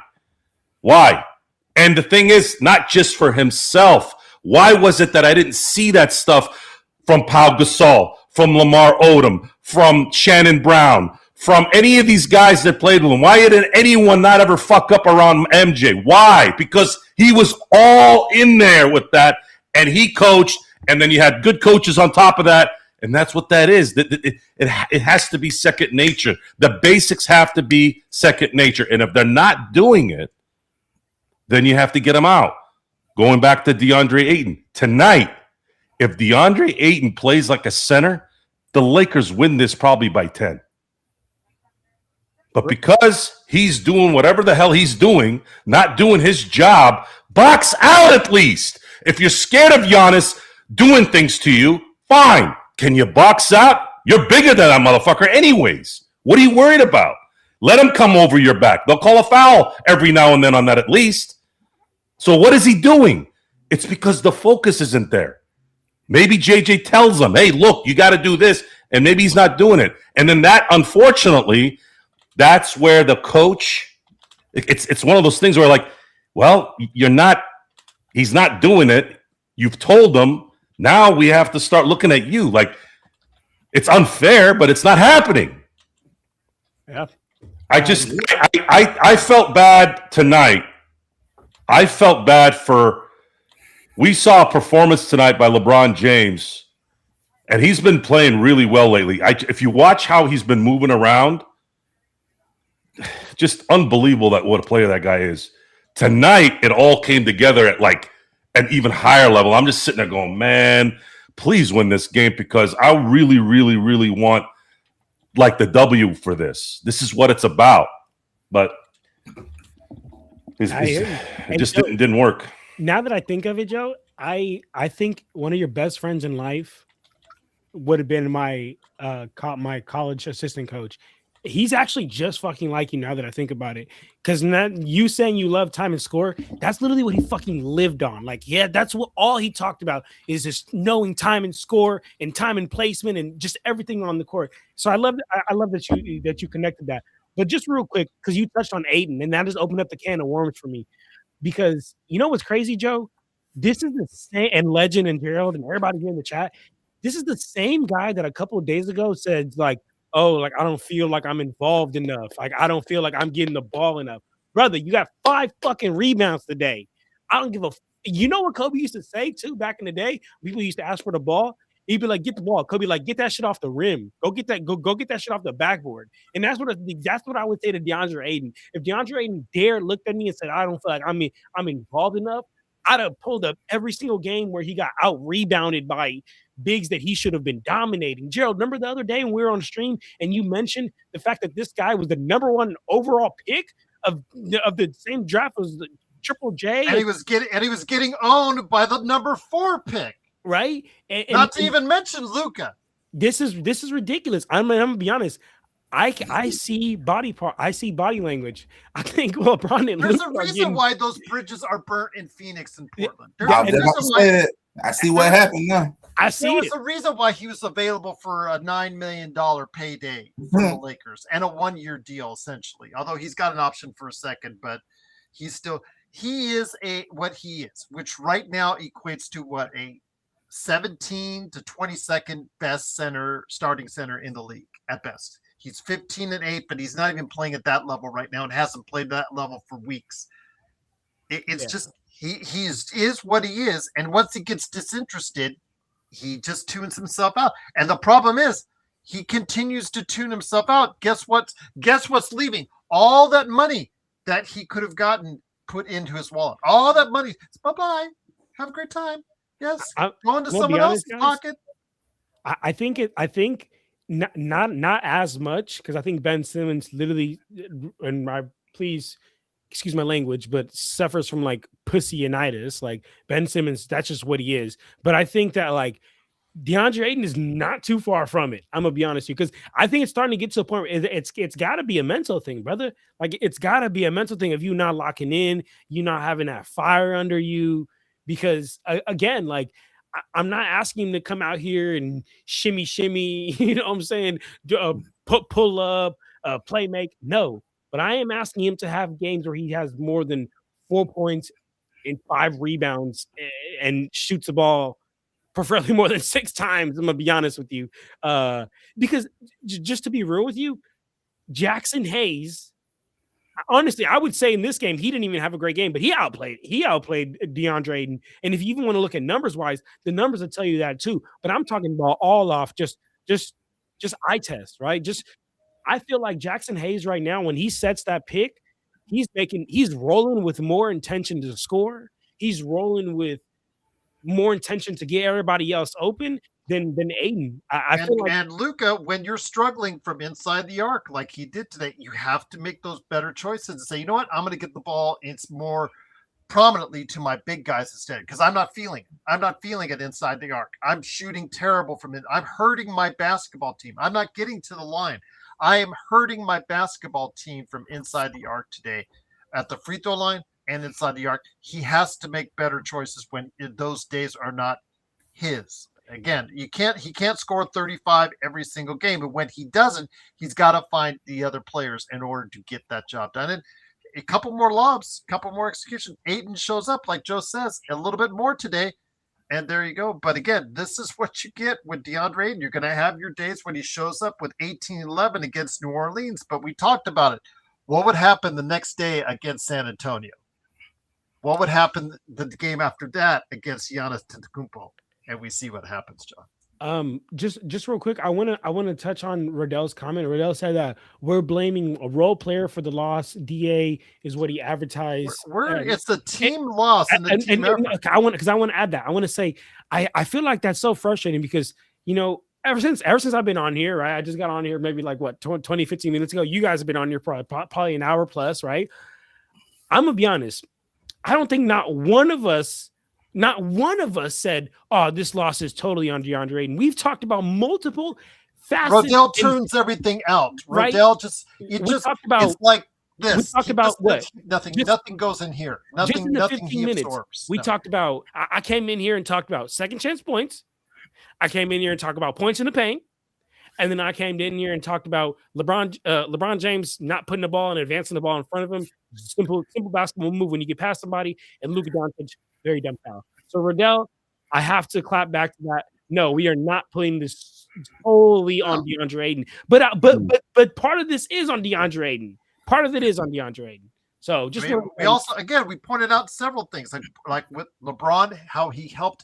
And the thing is, not just for himself. Why was it that I didn't see that stuff from Pau Gasol, from Lamar Odom, from Shannon Brown, from any of these guys that played with him? Why didn't anyone not ever fuck up around MJ? Why? Because he was all in there with that, and he coached, and then you had good coaches on top of that, and that's what that is. It has to be second nature. The basics have to be second nature, and if they're not doing it, then you have to get them out. Going back to DeAndre Ayton, tonight, if DeAndre Ayton plays like a center, the Lakers win this probably by 10. But because he's doing whatever the hell he's doing, not doing his job, box out at least. If you're scared of Giannis doing things to you, fine. Can you box out? You're bigger than that motherfucker anyways. What are you worried about? Let him come over your back. They'll call a foul every now and then on that at least. So what is he doing? It's because the focus isn't there. Maybe JJ tells him, hey, look, you got to do this. And maybe he's not doing it. And then that, unfortunately, that's where the coach, it's one of those things where like, well, he's not doing it. You've told him. Now we have to start looking at you. Like, it's unfair, but it's not happening. Yeah. I felt bad tonight. I felt bad we saw a performance tonight by LeBron James, and he's been playing really well lately. If you watch how he's been moving around, just unbelievable what a player that guy is. Tonight, it all came together at like an even higher level. I'm just sitting there going, man, please win this game because I really, really, really want like the W for this. This is what it's about. But it just didn't work. Now that I think of it, Joe, I think one of your best friends in life would have been my college assistant coach. He's actually just fucking like you now that I think about it. Because you saying you love time and score, that's literally what he fucking lived on. Like, yeah, that's what all he talked about is just knowing time and score and time and placement and just everything on the court. So I love that you connected that. But just real quick, because you touched on Aiden, and that just opened up the can of worms for me. Because you know what's crazy, Joe? This is the same, and Legend and Gerald and everybody here in the chat, this is the same guy that a couple of days ago said, like, oh, like, I don't feel like I'm involved enough. Like, I don't feel like I'm getting the ball enough. Brother, you got 5 fucking rebounds today. I don't give a you know what Kobe used to say, too, back in the day? People used to ask for the ball. He'd be like, get the ball. Kobe like, get that shit off the rim. Go get that shit off the backboard. And that's what I would say to DeAndre Ayton. If DeAndre Ayton dared looked at me and said, I don't feel like I'm involved enough, I'd have pulled up every single game where he got out-rebounded by bigs that he should have been dominating. Gerald, remember the other day when we were on stream and you mentioned the fact that this guy was the number 1 overall pick of the same draft as the Triple J? And he was getting owned by the number 4 pick. Right? Not to even mention Luka. This is ridiculous. I'm gonna be honest. I see body language. I think LeBron and There's Luka a reason why those bridges are burnt in Phoenix and Portland. I see what happened now. I see There's a reason why he was available for a $9 million payday for the Lakers and a 1-year deal, essentially. Although he's got an option for a second, but he is what he is, which right now equates to what, a 17 to 22nd best starting center in the league at best. He's 15-8, but he's not even playing at that level right now and hasn't played that level for weeks. Just he is what he is, and once he gets disinterested, he just tunes himself out. And the problem is he continues to tune himself out. Guess what's leaving? All that money that he could have gotten put into his wallet. All that money. Bye-bye. Have a great time. Yes, go into someone else's pocket. I think not as much, because I think Ben Simmons literally, and please excuse my language, but suffers from like pussyitis. Like Ben Simmons, that's just what he is. But I think that like DeAndre Ayton is not too far from it. I'm gonna be honest with you, because I think it's starting to get to a point where it's got to be a mental thing, brother. Like it's got to be a mental thing of you not locking in, you not having that fire under you. Because again, like I'm not asking him to come out here and shimmy, you know what I'm saying? Pull up, play make. No, but I am asking him to have games where he has more than 4 points and 5 rebounds and shoots the ball preferably more than 6 times. I'm gonna be honest with you, because just to be real with you, Jackson Hayes. Honestly, I would say in this game, he didn't even have a great game, but he outplayed DeAndre Ayton. And if you even want to look at numbers wise, the numbers will tell you that too. But I'm talking about all off just eye test, right? I feel like Jackson Hayes right now, when he sets that pick, he's rolling with more intention to score. He's rolling with more intention to get everybody else open than Ayton. I feel like, and Luka, when you're struggling from inside the arc like he did today, you have to make those better choices and say, you know what, I'm going to get the ball. It's more prominently to my big guys instead, because I'm not feeling it. I'm not feeling it inside the arc. I'm shooting terrible from it. I'm hurting my basketball team. I'm not getting to the line. I am hurting my basketball team from inside the arc today at the free throw line and inside the arc. He has to make better choices when those days are not his. Again, he can't score 35 every single game, but when he doesn't, he's got to find the other players in order to get that job done. And a couple more lobs, a couple more execution. Ayton shows up, like Joe says, a little bit more today. And there you go. But again, this is what you get with DeAndre Ayton. You're going to have your days when he shows up with 18-11 against New Orleans. But we talked about it. What would happen the next day against San Antonio? What would happen the game after that against Giannis Antetokounmpo? And we see what happens, John. Just real quick, I wanna touch on Riddell's comment. Riddell said that we're blaming a role player for the loss. DA is what he advertised. It's the team loss and the team effort. I want to add that. I want to say I feel like that's so frustrating because ever since I've been on here, right? I just got on here maybe like 20, 15 minutes ago. You guys have been on here probably an hour plus, right? I'm gonna be honest. I don't think not one of us said, "Oh, this loss is totally on DeAndre Ayton." We've talked about multiple facets. Riddell tunes everything out. Right? Riddell it's like this. We talked about what? Nothing goes in here. Nothing he absorbs. We talked about. I came in here and talked about second chance points. I came in here and talked about points in the paint. And then I came in here and talked about LeBron James not putting the ball and advancing the ball in front of him. Simple basketball move when you get past somebody. And Luka Doncic, very dumb foul. So Riddell, I have to clap back to that. No, we are not putting this solely on DeAndre Ayton. But part of this is on DeAndre Ayton. Part of it is on DeAndre Ayton. So just we pointed out several things like with LeBron, how he helped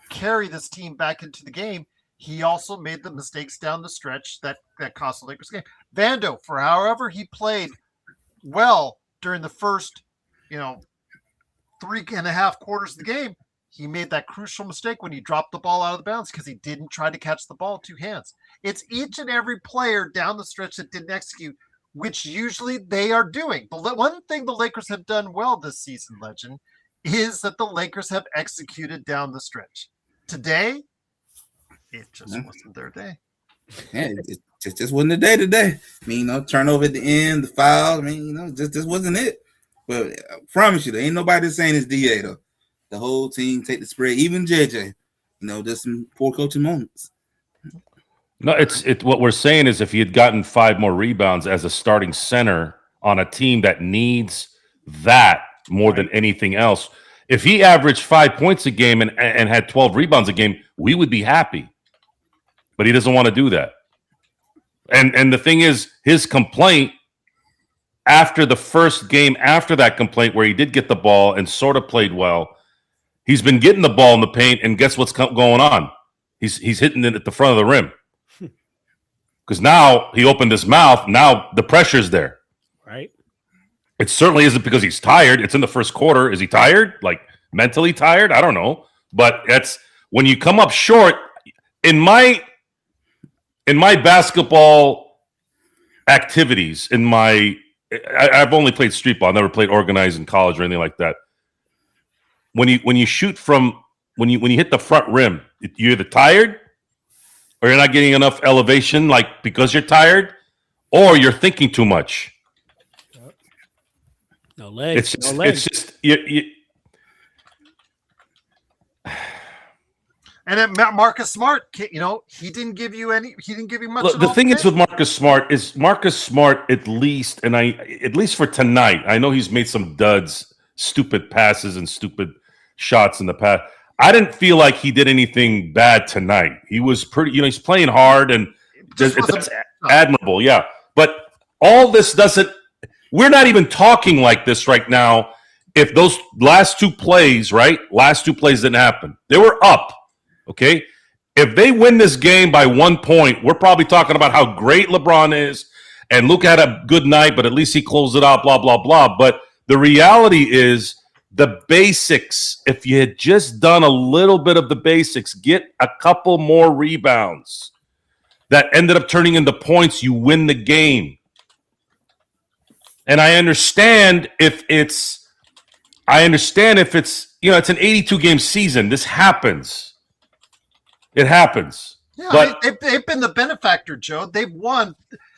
carry this team back into the game. He also made the mistakes down the stretch that cost the Lakers game. Vando, for however he played well during the first, 3.5 quarters of the game, he made that crucial mistake when he dropped the ball out of the bounds because he didn't try to catch the ball with 2 hands. It's each and every player down the stretch that didn't execute, which usually they are doing. But one thing the Lakers have done well this season, Legend, is that the Lakers have executed down the stretch. Today, it just wasn't their day. Yeah, it just wasn't the day today. I mean, turnover at the end, the foul. I mean, just wasn't it. But I promise you, there ain't nobody saying it's DA though. The whole team take the spread, even JJ. Just some poor coaching moments. No, it's what we're saying is if he had gotten 5 more rebounds as a starting center on a team that needs that more than anything else, if he averaged 5 points a game and had 12 rebounds a game, we would be happy. But he doesn't want to do that. And the thing is, his complaint after the first game after that complaint where he did get the ball and sort of played well, he's been getting the ball in the paint, and guess what's going on? He's hitting it at the front of the rim. Because now he opened his mouth. Now the pressure's there. Right. It certainly isn't because he's tired. It's in the first quarter. Is he tired? Like mentally tired? I don't know. But that's when you come up short. In my basketball activities, I've only played street ball. I never played organized in college or anything like that. When you shoot from when you hit the front rim, you're either tired or you're not getting enough elevation, like because you're tired, or you're thinking too much. No legs. It's just you. And then Marcus Smart, he didn't give you much. Look, the thing is with Marcus Smart, at least for tonight, I know he's made some duds, stupid passes and stupid shots in the past. I didn't feel like he did anything bad tonight. He was pretty, he's playing hard and that's admirable. Yeah. But all this we're not even talking like this right now. If those last two plays didn't happen, they were up. Okay. If they win this game by 1 point, we're probably talking about how great LeBron is and Luka had a good night, but at least he closed it out, blah, blah, blah. But the reality is the basics, if you had just done a little bit of the basics, get a couple more rebounds that ended up turning into points, you win the game. And I understand if it's I understand if it's it's an 82 game season. This happens. It happens. Yeah, but they've been the benefactor, Joe. They've won.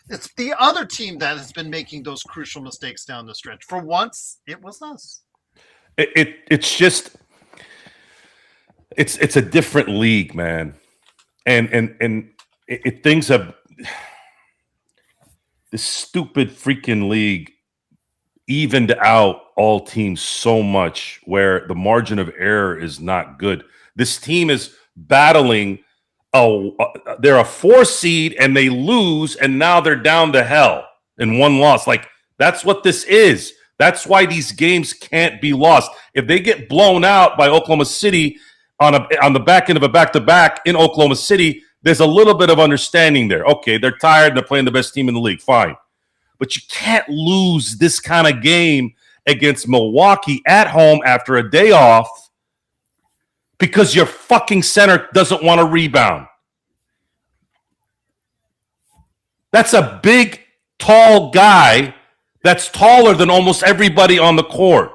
It's the other team that has been making those crucial mistakes down the stretch. For once, it was us. It's just it's a different league, man, and things have this stupid freaking league evened out all teams so much where the margin of error is not good. This team is battling. They're a 4 seed and they lose, and now they're down to hell in one loss. Like, that's what this is. That's why these games can't be lost. If they get blown out by Oklahoma City on the back end of a back-to-back in Oklahoma City, there's a little bit of understanding there. Okay, they're tired and they're playing the best team in the league. Fine. But you can't lose this kind of game against Milwaukee at home after a day off because your fucking center doesn't want to rebound. That's a big, tall guy that's taller than almost everybody on the court.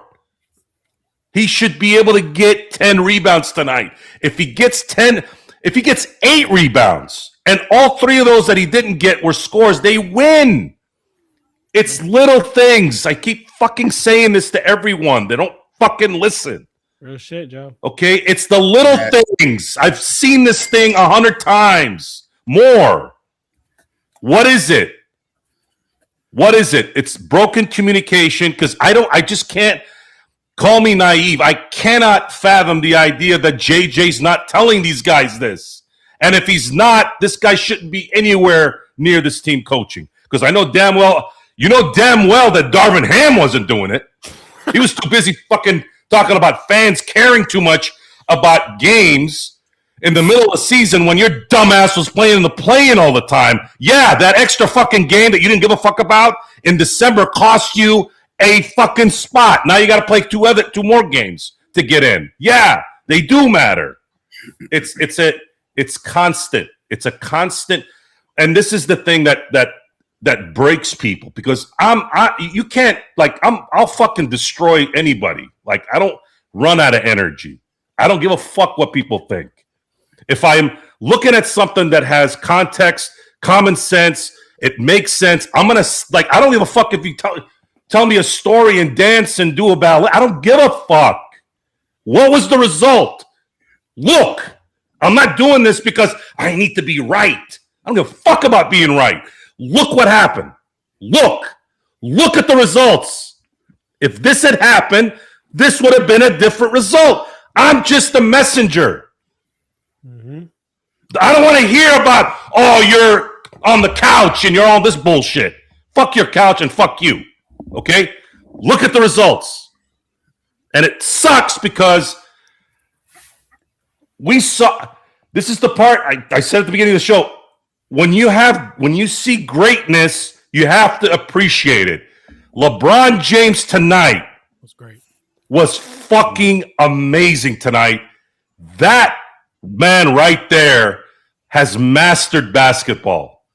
He should be able to get 10 rebounds tonight. If he gets 8 rebounds, and all 3 of those that he didn't get were scores, they win. It's little things. I keep fucking saying this to everyone. They don't fucking listen. Real shit, Joe. Okay? It's the little things. I've seen this thing 100 times. More. What is it? What is it? It's broken communication because I just can't. Call me naive. I cannot fathom the idea that JJ's not telling these guys this. And if he's not, this guy shouldn't be anywhere near this team coaching. Because I know damn well, that Darvin Ham wasn't doing it. He was too busy fucking talking about fans caring too much about games in the middle of the season when your dumbass was playing in the play-in all the time. Yeah, that extra fucking game that you didn't give a fuck about in December cost you a fucking spot. Now you got to play two more games to get in. Yeah, they do matter. It's constant. It's a constant, and this is the thing that breaks people because I'll fucking destroy anybody. Like, I don't run out of energy. I don't give a fuck what people think. If I'm looking at something that has context, common sense, it makes sense. I don't give a fuck if you tell me a story and dance and do a ballet. I don't give a fuck. What was the result? Look, I'm not doing this because I need to be right. I don't give a fuck about being right. Look what happened. Look at the results. If this had happened, this would have been a different result. I'm just a messenger. Mm-hmm. I don't want to hear about, you're on the couch and you're on this bullshit. Fuck your couch and fuck you. Okay? Look at the results. And it sucks because this is the part I said at the beginning of the show. When you see greatness, you have to appreciate it. LeBron James tonight was fucking amazing tonight. That man right there has mastered basketball.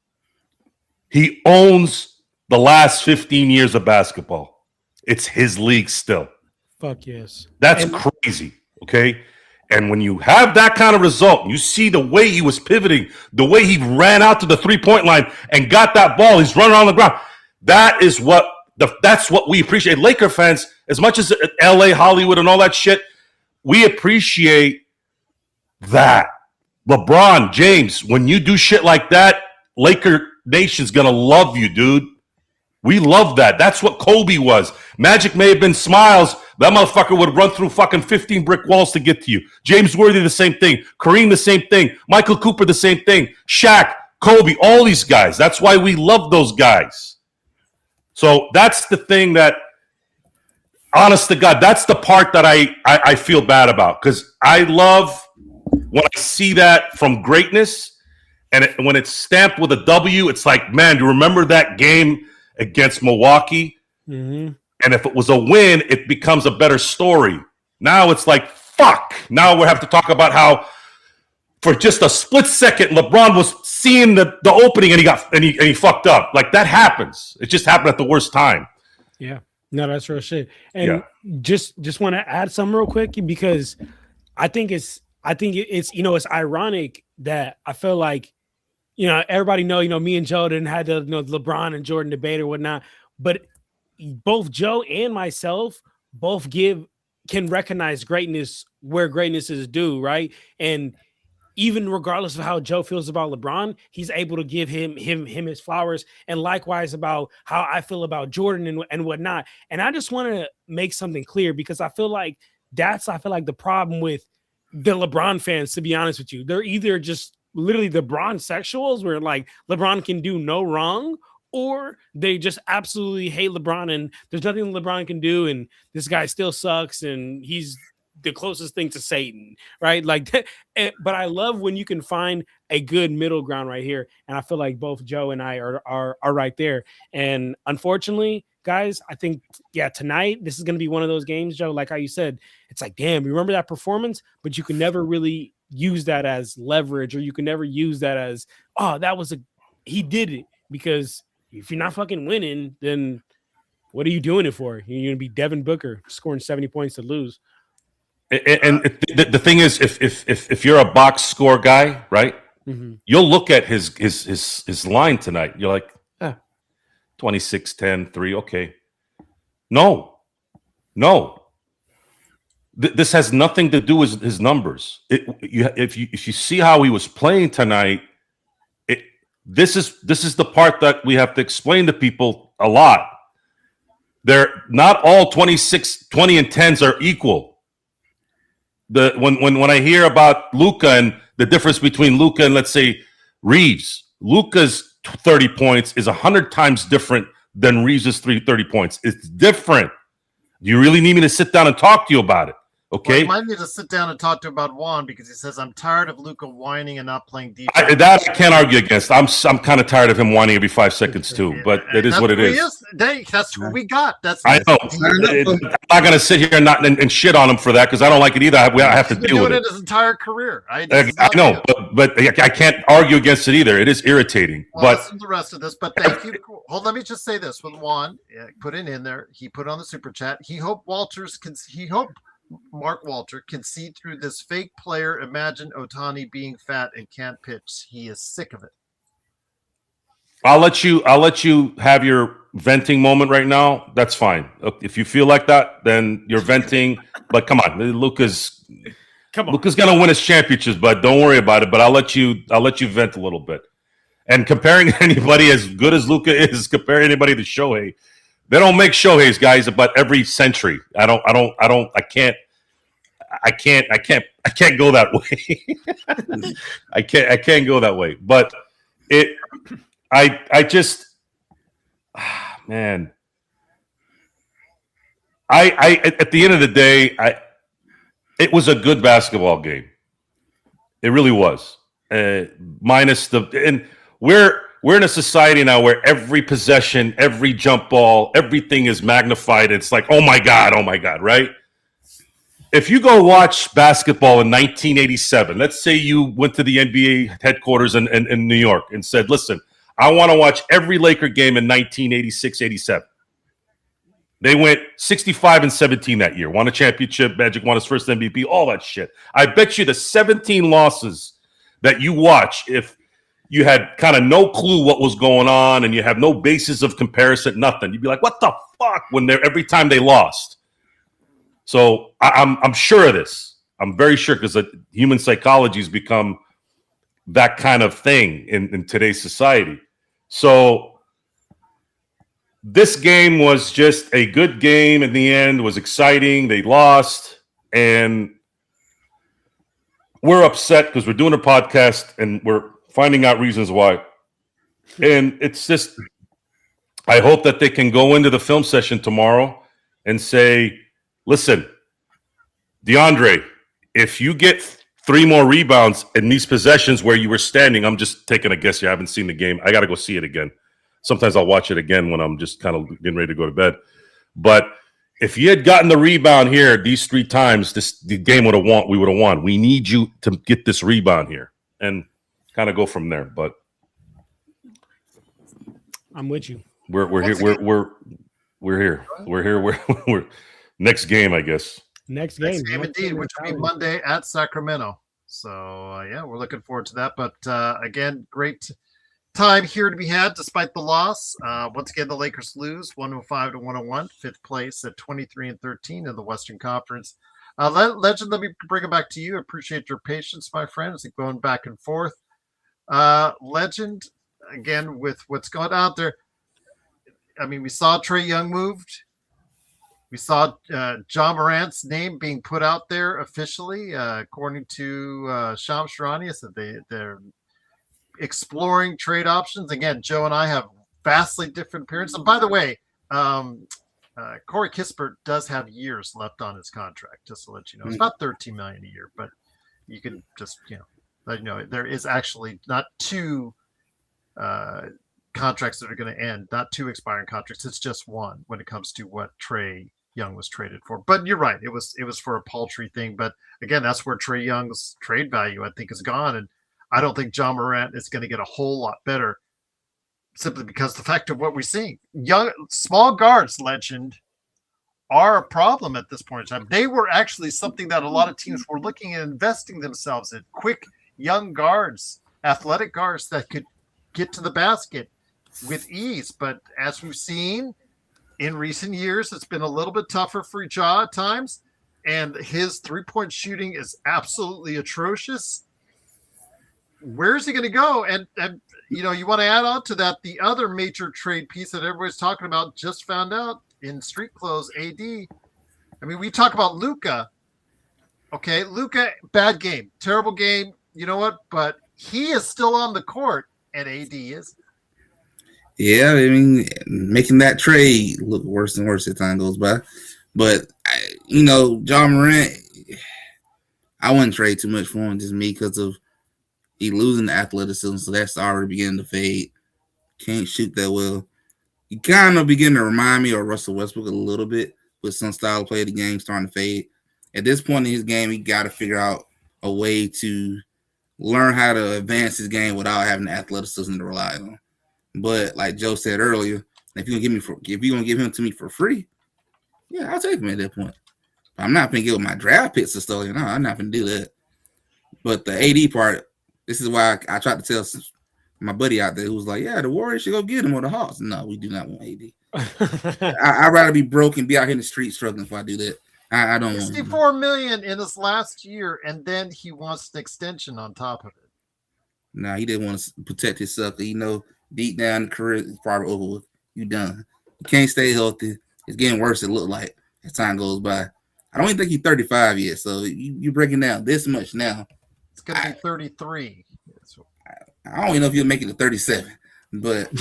He owns the last 15 years of basketball. It's his league still. Fuck yes. That's crazy, okay? And when you have that kind of result, you see the way he was pivoting, the way he ran out to the three-point line and got that ball. He's running on the ground. That's what we appreciate. Laker fans, as much as LA, Hollywood, and all that shit, we appreciate that. LeBron James, when you do shit like that, Laker Nation's gonna love you, dude. We love that. That's what Kobe was. Magic may have been smiles. That motherfucker would run through fucking 15 brick walls to get to you. James Worthy, the same thing. Kareem, the same thing. Michael Cooper, the same thing. Shaq, Kobe, all these guys. That's why we love those guys. So that's the thing that, honest to God, that's the part that I feel bad about. Because I love when I see that from greatness, and when it's stamped with a W, it's like, man, do you remember that game against Milwaukee? Mm-hmm. And if it was a win, it becomes a better story. Now it's like, fuck. Now we have to talk about how for just a split second, LeBron was seeing the opening and he fucked up. Like, that happens. It just happened at the worst time. Yeah. No, that's real shit. And just want to add something real quick because I think it's it's ironic that I feel like everybody know me and Joe didn't have the LeBron and Jordan debate or whatnot, but both Joe and myself both can recognize greatness where greatness is due, right? And even regardless of how Joe feels about LeBron, he's able to give him his flowers, and likewise about how I feel about Jordan and whatnot. And I just want to make something clear because I feel like the problem with the LeBron fans, to be honest with you. They're either just literally LeBron sexuals where like LeBron can do no wrong, or they just absolutely hate LeBron and there's nothing LeBron can do and this guy still sucks and he's the closest thing to Satan, right? Like that. But I love when you can find a good middle ground right here, and I feel like both Joe and I are right there. And unfortunately, guys, I think tonight this is going to be one of those games, Joe, like how you said, it's like, damn, remember that performance, but you can never really use that as leverage, or you can never use that as, oh, he did it. Because if you're not fucking winning, then what are you doing it for? You're going to be Devin Booker scoring 70 points to lose. And the thing is, if you're a box score guy, right, you'll look at his line tonight. You're like, 26, 10, 3. Okay. No. This has nothing to do with his numbers. If you see how he was playing tonight, this is the part that we have to explain to people a lot. They're not all 26, 20, and 10s are equal. When I hear about Luka and the difference between Luka and, let's say, Reeves, Luka's 30 points is 100 times different than Reeves' 30 points. It's different. Do you really need me to sit down and talk to you about it? Okay. Well, you might need to sit down and talk to about Juan because he says, I'm tired of Luka whining and not playing defense. That I can't argue against. I'm kind of tired of him whining every 5 seconds too, but it is what it is. That's what we got. I know. I'm not going to sit here and shit on him for that because I don't like it either. I have to deal with it. His entire career. I know, but I can't argue against it either. It is irritating. Well, listen to the rest of this, but thank you. Hold, let me just say this with Juan. Put it in there. He put on the super chat. He hoped Mark Walter can see through this fake player. Imagine Ohtani being fat and can't pitch. He is sick of it. I'll let you have your venting moment right now. That's fine. If you feel like that, then you're venting. But come on, Luka's gonna win his championships, but don't worry about it. But I'll let you vent a little bit. And comparing anybody as good as Luka is, comparing anybody to Shohei. They don't make Shoheis, guys, about every century. I can't go that way. I can't go that way. But I just, man, I at the end of the day, it was a good basketball game. It really was. Minus and we're in a society now where every possession, every jump ball, everything is magnified. It's like, oh my God, right? If you go watch basketball in 1987, let's say you went to the NBA headquarters in New York and said, listen, I want to watch every Laker game in 1986-87. They went 65-17 that year, won a championship, Magic won his first MVP, all that shit. I bet you the 17 losses that you watch, if you had kind of no clue what was going on and you have no basis of comparison, nothing. You'd be like, what the fuck? Every time they lost. So I'm sure of this. I'm very sure because human psychology has become that kind of thing in today's society. So this game was just a good game in the end. It was exciting. They lost. And we're upset because we're doing a podcast and we're finding out reasons why. And it's just, I hope that they can go into the film session tomorrow and say, listen, DeAndre, if you get 3 more rebounds in these possessions where you were standing, I'm just taking a guess. You haven't seen the game. I got to go see it again. Sometimes I'll watch it again when I'm just kind of getting ready to go to bed. But if you had gotten the rebound here these 3 times, the game we would have won. We need you to get this rebound here and kind of go from there. But I'm with you. We're here. We're here. We're next game, I guess. Next game. Next game indeed, which will be Monday at Sacramento. So, yeah, we're looking forward to that. But, again, great time here to be had despite the loss. Once again, the Lakers lose 105-101, fifth place at 23-13 in the Western Conference. Legend, let me bring it back to you. Appreciate your patience, my friends, going back and forth. Legend, again, with what's going out there. I mean, we saw Trae Young moved. We saw John Morant's name being put out there officially, according to Shams Charania, said they're exploring trade options. Again, Joe and I have vastly different appearances. And by the way, Corey Kispert does have years left on his contract, just to let you know. It's about $13 million a year, but you can just, let you know, there is actually not two contracts that are going to end, not two expiring contracts. It's just one when it comes to what Trae Young was traded for. But you're right. It was for a paltry thing. But again, that's where Trae Young's trade value, I think, is gone. And I don't think John Morant is going to get a whole lot better simply because the fact of what we're seeing. Young, small guards, Legend, are a problem at this point in time. They were actually something that a lot of teams were looking at investing themselves in. Quick, young guards, athletic guards that could get to the basket with ease. But as we've seen in recent years, it's been a little bit tougher for Ja at times, and his three-point shooting is absolutely atrocious. Where is he going to go? And you want to add on to that, the other major trade piece that everybody's talking about, just found out in street clothes, AD. I mean, we talk about Luka. Okay, Luka, bad game, terrible game. You know what? But he is still on the court, and AD is. Yeah, I mean, making that trade look worse and worse as time goes by. But, John Morant, I wouldn't trade too much for him, just me, because of he losing the athleticism, so that's already beginning to fade. Can't shoot that well. You kind of begin to remind me of Russell Westbrook a little bit with some style of play of the game starting to fade. At this point in his game, he got to figure out a way to learn how to advance his game without having the athleticism to rely on. But like Joe said earlier, if you're gonna give him to me for free, yeah, I'll take him at that point. But I'm not gonna give him my draft picks and stuff. No, I'm not gonna do that. But the AD part, this is why I tried to tell my buddy out there who was like, "Yeah, the Warriors should go get him or the Hawks." No, we do not want AD. I'd rather be broke and be out here in the street struggling if I do that. I don't want $64 million in his last year, and then he wants an extension on top of it. Nah, he didn't want to protect himself. Deep down the career is probably over with. You done. You can't stay healthy. It's getting worse, it look like, as time goes by. I don't even think he's 35 yet, so you're breaking down this much now. It's going to be 33. I don't even know if he'll make it to 37. But,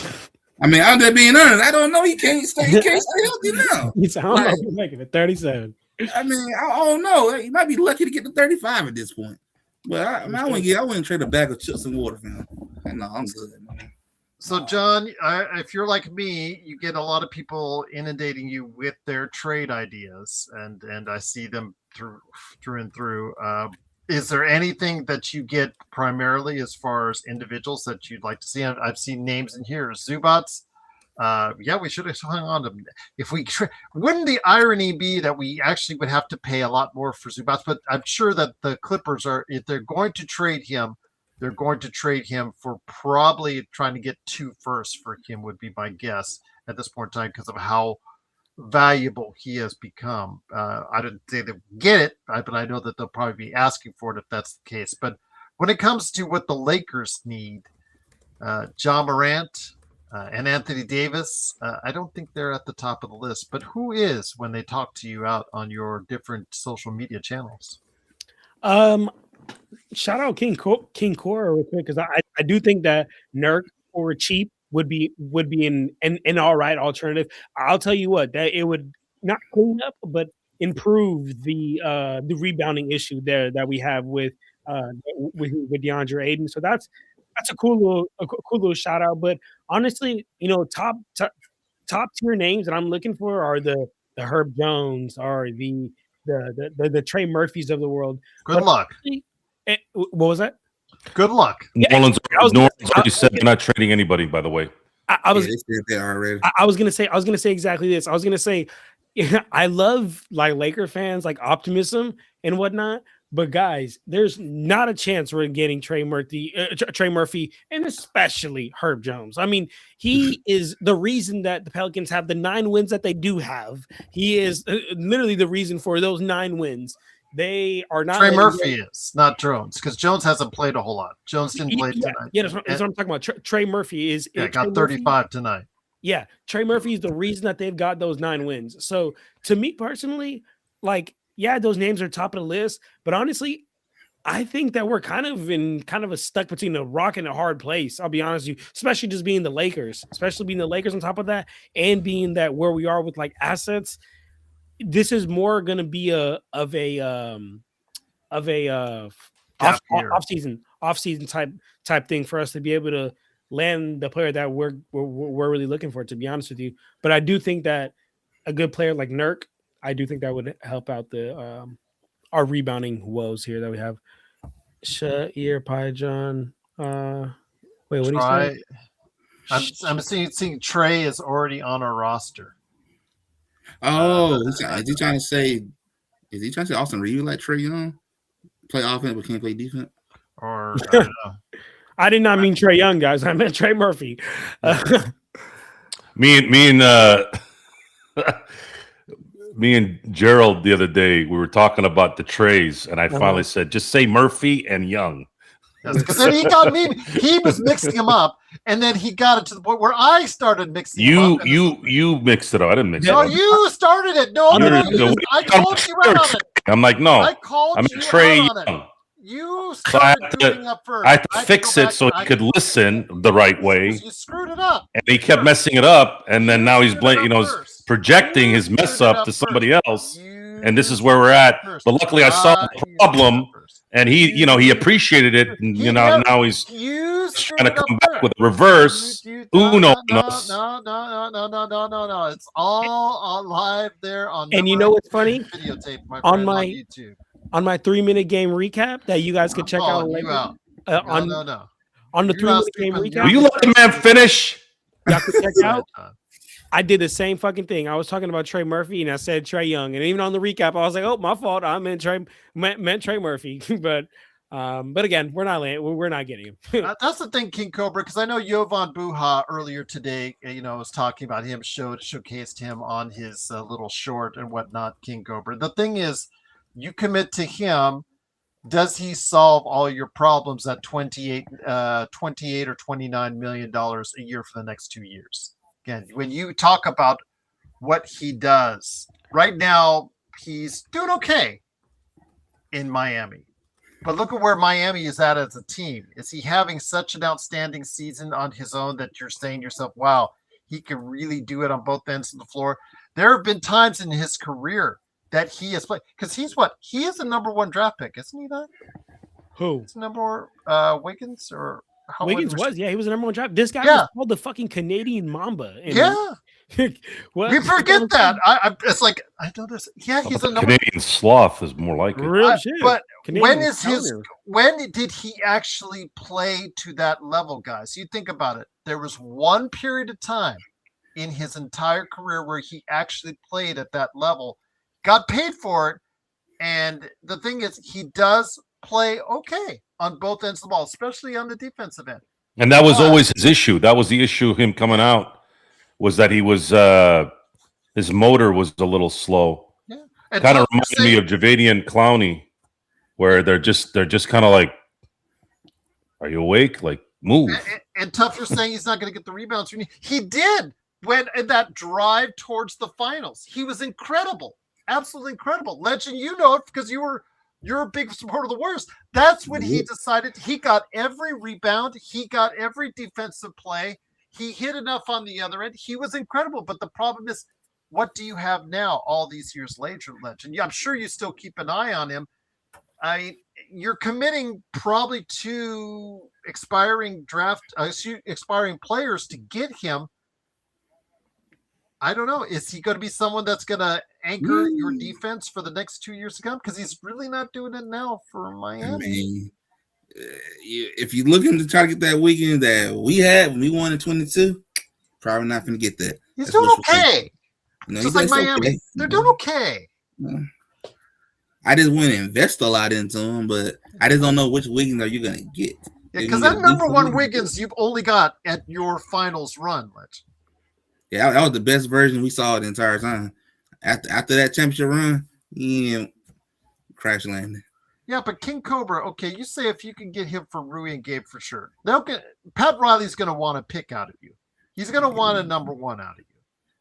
I mean, I'm just being honest. I don't know. He can't stay healthy now. I don't know if he'll make it to 37. I mean, I don't know. He might be lucky to get to 35 at this point. But, I wouldn't trade a bag of chips and water for him. No, I'm good, man. So, John, if you're like me, you get a lot of people inundating you with their trade ideas, and I see them through and through. Is there anything that you get primarily as far as individuals that you'd like to see? I've seen names in here. Zubats. We should have hung on to them. If we wouldn't the irony be that we actually would have to pay a lot more for Zubats? But I'm sure that the Clippers if they're going to trade him, they're going to trade him for probably trying to get 2 firsts for him would be my guess at this point in time because of how valuable he has become. I didn't say they get it, but I know that they'll probably be asking for it if that's the case. But when it comes to what the Lakers need, John Morant and Anthony Davis, I don't think they're at the top of the list. But who is when they talk to you out on your different social media channels? Shout out King Cora real quick because I do think that Nurk for cheap would be an all right alternative. I'll tell you what, that it would not clean up but improve the rebounding issue there that we have with DeAndre Ayton. So that's a cool little shout out. But honestly, top tier names that I'm looking for are the Herb Jones or the Trey Murphys of the world. Good luck. What was that? Good luck. New Orleans already said they're not trading anybody, by the way. I was they said that already. I was gonna say exactly this. I was gonna say, I love like Laker fans like optimism and whatnot, but guys, there's not a chance we're getting Trey Murphy, and especially Herb Jones. I mean, he is the reason that the Pelicans have the 9 wins that they do have. He is literally the reason for those 9 wins. They are not Trey Murphy is not Jones because Jones hasn't played a whole lot. Jones didn't play tonight. Yeah, that's what I'm talking about. Trey Murphy is got 35 tonight. Yeah, Trey Murphy is the reason that they've got those 9 wins. So to me personally, like, yeah, those names are top of the list, but honestly, I think that we're kind of a stuck between a rock and a hard place. I'll be honest with you, especially just being the Lakers, on top of that, and being that where we are with like assets. This is more going to be off season type thing for us to be able to land the player that we're really looking for, to be honest with you. But I do think that a good player like Nurk, I do think that would help out the our rebounding woes here that we have. Sha'ir Pyjon. Wait, what do you say? I'm seeing Trey is already on our roster. Oh, is he trying to say Austin Reeves like Trey Young? Play offense but can't play defense? Or I don't know. I did not mean Trey Young, guys. I meant Trey Murphy. Me and Gerald the other day, we were talking about the Treys, and I finally said, just say Murphy and Young. Because then he got me. He was mixing them up, and then he got it to the point where I started mixing them up. You mixed it up. I didn't mix it No, up. you started it. No, I called you right on it. I'm like, no. I called you Trey right on Young. it. You started doing up first. I had to fix it so he could listen the right way. You screwed it up. And he kept messing it up, and then now he's projecting his mess up to somebody else. And this is where we're at. But luckily, I saw the problem, and he appreciated it. And now he's trying to come back with a reverse Uno on us. No. It's all live there on. And you know what's funny? Videotape on YouTube. On my 3-minute game recap that you guys can check out later. No. On the 3-minute game recap. Will you let the man finish? Y'all can check out. I did the same fucking thing. I was talking about Trey Murphy and I said Trey Young, and even on the recap, I was like, "Oh, my fault. I meant Trey Murphy." but again, we're not getting him. That's the thing, King Cobra, because I know Jovan Buha earlier today, was talking about him, showcased him on his little short and whatnot. King Cobra. The thing is, you commit to him. Does he solve all your problems at 28 or $29 million a year for the next 2 years? Again, when you talk about what he does right now, he's doing okay in Miami. But look at where Miami is at as a team. Is he having such an outstanding season on his own that you're saying to yourself, wow, he can really do it on both ends of the floor? There have been times in his career that he has played, because he is the number 1 draft pick, isn't he? That who? It's number Wiggins or Wiggins was, he was the number 1 draft. This guy was called the fucking Canadian Mamba. We forget that. It's like I know this. Yeah, he's a Canadian sloth is more like it. Real shit. But Canadian when did he actually play to that level, guys? You think about it. There was one period of time in his entire career where he actually played at that level, got paid for it, and the thing is, he does play okay on both ends of the ball, especially on the defensive end. And that was always his issue. That was the issue of him coming out, was that he was his motor was a little slow. Yeah. Kind of reminded me of Jadeveon Clowney, where they're just kind of like, are you awake? Like, move. And Tough, you're saying he's not going to get the rebounds. He did when in that drive towards the finals. He was incredible. Absolutely incredible. Legend, you know it because you're a big supporter of the Warriors. That's when he decided he got every rebound. He got every defensive play. He hit enough on the other end. He was incredible. But the problem is, what do you have now all these years later, Legend? Yeah, I'm sure you still keep an eye on him. You're committing probably to expiring players to get him. I don't know. Is he going to be someone that's going to anchor your defense for the next 2 years to come? Because he's really not doing it now for Miami. I mean, if you're looking to try to get that weekend that we had when we won in 22, Probably not going to get that. He's That's doing wishful thinking. okay. No, Just he like does Miami. okay. They're doing okay. No. I just wouldn't invest a lot into him, but I just don't know which Wiggins are you going to get. Yeah, You're because gonna that get a number decent one Wiggins you've only got at your finals run, Lich. Yeah, that was the best version we saw the entire time. After that championship run, yeah, crash landing. Yeah, but King Cobra, okay, you say if you can get him for Rui and Gabe for sure. Pat Riley's going to want a pick out of you. He's going to want a number one out of you.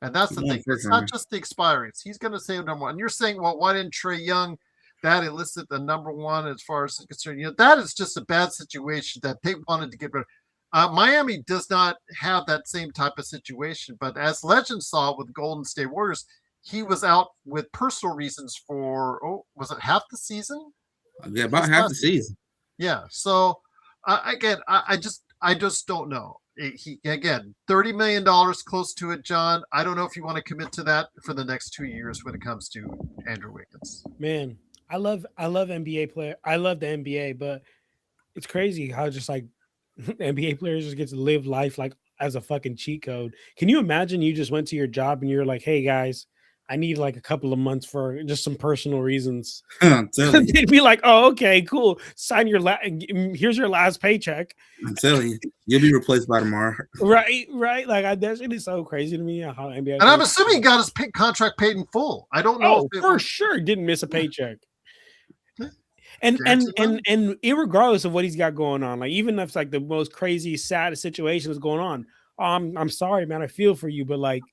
And that's the thing. It's not just the expirings. He's going to say number one. And you're saying, well, why didn't Trae Young that elicit the number one as far as it's concerned? You know, that is just a bad situation that they wanted to get rid of. Miami does not have that same type of situation. But as Legend saw with Golden State Warriors, he was out with personal reasons for, was it half the season? Yeah, about half the season. Yeah. So again, I just don't know. He again, $30 million close to it, John. I don't know if you want to commit to that for the next 2 years when it comes to Andrew Wiggins. Man, I love NBA player. I love the NBA, but it's crazy how just like NBA players just get to live life like as a fucking cheat code. Can you imagine you just went to your job and you're like, hey guys, I need like a couple of months for just some personal reasons. They'd be like, oh, okay, cool. Sign your here's your last paycheck. I'm telling you, you'll be replaced by tomorrow. Right. Like that shit is so crazy to me how NBA. And I'm assuming he got his contract paid in full. I don't know. Oh, for sure, didn't miss a paycheck. And irregardless of what he's got going on, like even if it's like the most crazy, sad situation is going on, I'm sorry, man. I feel for you, but like.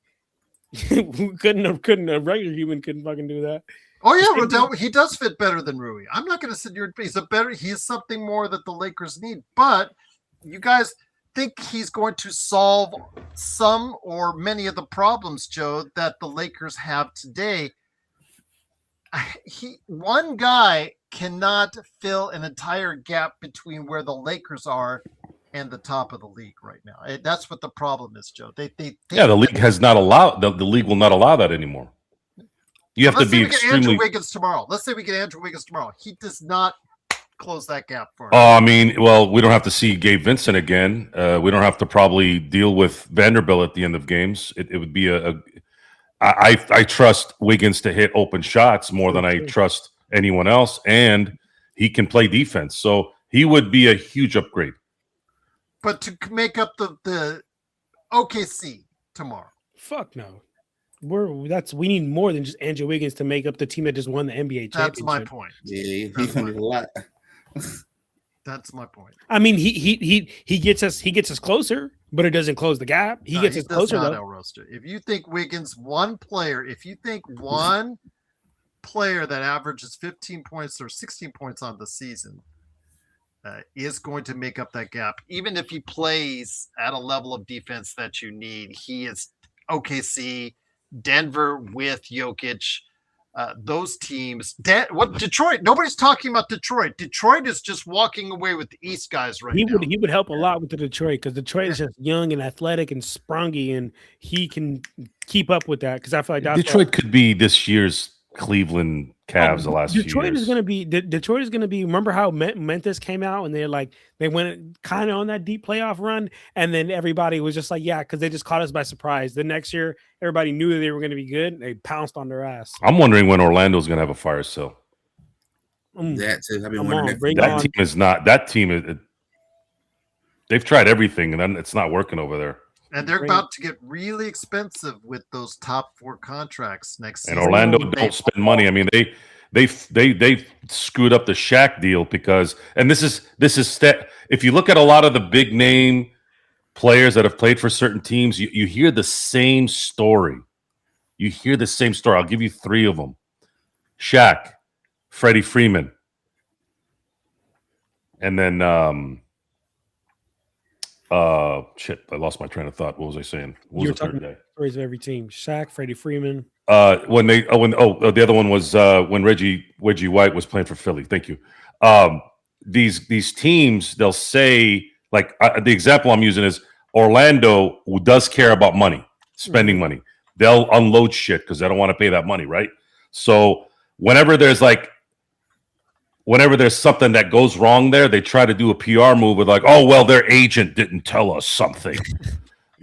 couldn't a regular human couldn't fucking do that. Oh yeah, well, he does fit better than Rui. I'm not going to sit here. He's something more that the Lakers need. But you guys think he's going to solve some or many of the problems, Joe, that the Lakers have today? One guy cannot fill an entire gap between where the Lakers are and the top of the league right now. That's what the problem is, Joe. They the league has not allowed the league will not allow that anymore. You have to be extremely. Andrew Wiggins tomorrow. Let's say we get Andrew Wiggins tomorrow. He does not close that gap for us. I mean, well, we don't have to see Gabe Vincent again. We don't have to probably deal with Vanderbilt at the end of games. It would be I trust Wiggins to hit open shots more than I trust anyone else, and he can play defense. So he would be a huge upgrade. But to make up the OKC tomorrow. Fuck no. We need more than just Andrew Wiggins to make up the team that just won the NBA championship. That's my point. Yeah, he's gonna do a lot. That's my point. I mean, he gets us closer, but it doesn't close the gap. He gets us closer though. If you think Wiggins, one player that averages 15 points or 16 points on the season is going to make up that gap, even if he plays at a level of defense that you need. He is OKC, Denver with Jokic, those teams. Detroit? Nobody's talking about Detroit. Detroit is just walking away with the East guys right now. He would help a lot with the Detroit because Detroit is just young and athletic and springy, and he can keep up with that. Because I feel like Detroit could be this year's Cleveland Cavs the last few years. Detroit is going to be. Remember how Memphis came out and they went kind of on that deep playoff run, and then everybody was just like, yeah, because they just caught us by surprise. The next year, everybody knew that they were going to be good. They pounced on their ass. I'm wondering when Orlando's going to have a fire sale. That too. I've been wondering that team is. They've tried everything, and it's not working over there. And they're about to get really expensive with those top 4 contracts next season. And Orlando don't spend money. I mean, they screwed up the Shaq deal because, and this is if you look at a lot of the big name players that have played for certain teams, you hear the same story. I'll give you 3 of them: Shaq, Freddie Freeman, and then I lost my train of thought. What was I saying? What was the third guy? Stories of every team: Shaq, Freddie Freeman. The other one was when Reggie White was playing for Philly. Thank you. These teams, they'll say, like, the example I'm using is Orlando, who does care about money, spending money. They'll unload shit because they don't want to pay that money, right? So whenever there's something that goes wrong there, they try to do a PR move with like, oh, well, their agent didn't tell us something,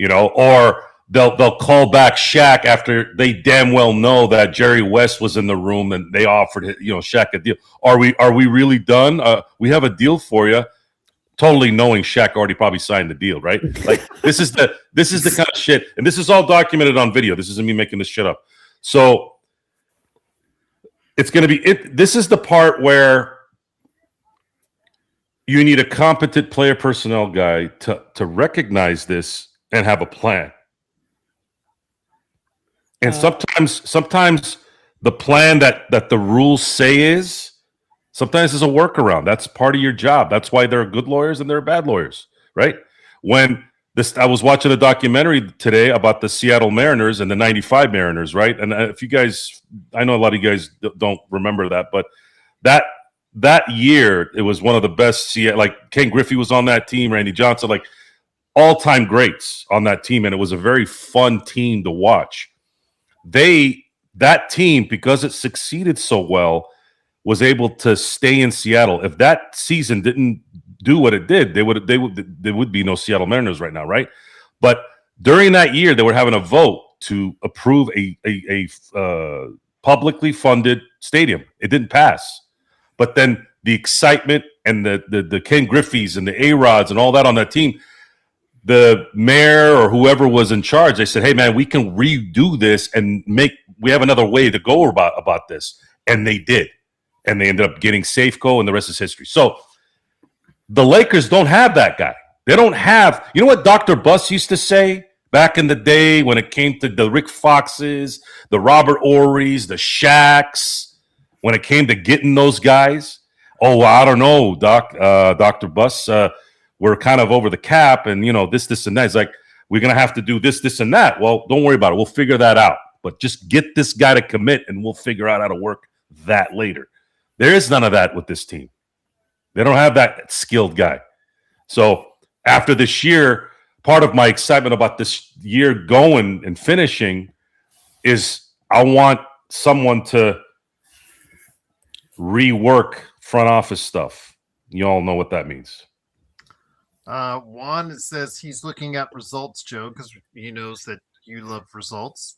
or they'll call back Shaq after they damn well know that Jerry West was in the room and they offered Shaq a deal. Are we really done? We have a deal for you. Totally knowing Shaq already probably signed the deal, right? Like this is the kind of shit, and this is all documented on video. This isn't me making this shit up. So it's going to be this is the part where you need a competent player personnel guy to recognize this and have a plan. And sometimes the plan that the rules say is sometimes is a workaround. That's part of your job. That's why there are good lawyers and there are bad lawyers, right? I was watching a documentary today about the Seattle Mariners and the '95 Mariners, right? And if you guys, I know a lot of you guys don't remember that, but that year it was one of the best. Like Ken Griffey was on that team, Randy Johnson, like all-time greats on that team, and it was a very fun team to watch. That team, because it succeeded so well, was able to stay in Seattle. If that season didn't do what it did, there would be no Seattle Mariners right now, right? But during that year, they were having a vote to approve a publicly funded stadium. It didn't pass, but then the excitement and the Ken Griffeys and the A-Rods and all that on that team, the mayor or whoever was in charge, they said, "Hey man, we can redo this and we have another way to go about this," and they did. And they ended up getting Safeco, and the rest is history. So the Lakers don't have that guy. They don't have – you know what Dr. Buss used to say back in the day when it came to the Rick Foxes, the Robert Ory's, the Shaqs, when it came to getting those guys? Oh, well, I don't know, Dr. Buss. We're kind of over the cap and, this, and that. It's like, we're going to have to do this, and that. Well, don't worry about it. We'll figure that out. But just get this guy to commit, and we'll figure out how to work that later. There is none of that with this team. They don't have that skilled guy. So after this year, part of my excitement about this year going and finishing is I want someone to rework front office stuff. You all know what that means. Juan says he's looking at results, Joe, because he knows that you love results.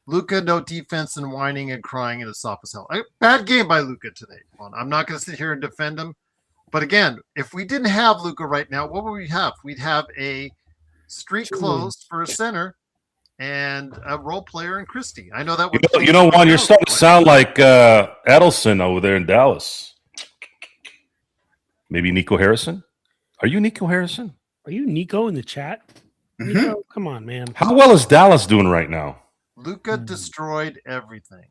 Luka, no defense and whining and crying in the soft as hell. Bad game by Luka today. I'm not going to sit here and defend him. But again, if we didn't have Luka right now, what would we have? We'd have a street closed for a center and a role player in Christie. I know that would Juan, you're starting to sound like Edelson over there in Dallas. Maybe Nico Harrison? Are you Nico Harrison? Are you Nico in the chat? Mm-hmm. Nico, come on, man. How well is Dallas doing right now? Luka destroyed everything.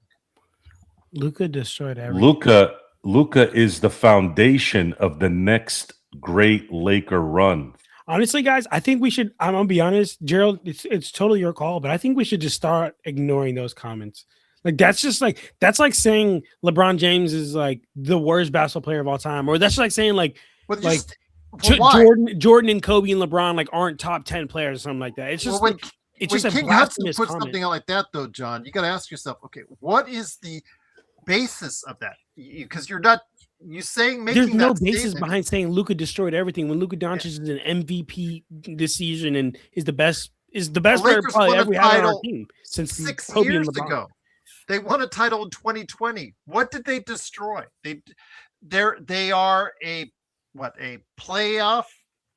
Luka destroyed everything. Luka is the foundation of the next great Laker run. Honestly, guys, I think we should. I'm gonna be honest, Gerald. It's totally your call, but I think we should just start ignoring those comments. Like that's like saying LeBron James is like the worst basketball player of all time, or that's like saying Jordan and Kobe and LeBron like aren't top 10 players or something like that. It's just it's just King a blasphemous put comment. something out like that, though, John. You got to ask yourself, okay, what is the basis of that? Because you're not making There's no that basis statement. behind saying Luka destroyed everything when Luka Doncic is an MVP this season and is the best player probably ever had on our team since 6 Kobe years and LeBron. ago. They won a title in 2020. What did they destroy? They are a playoff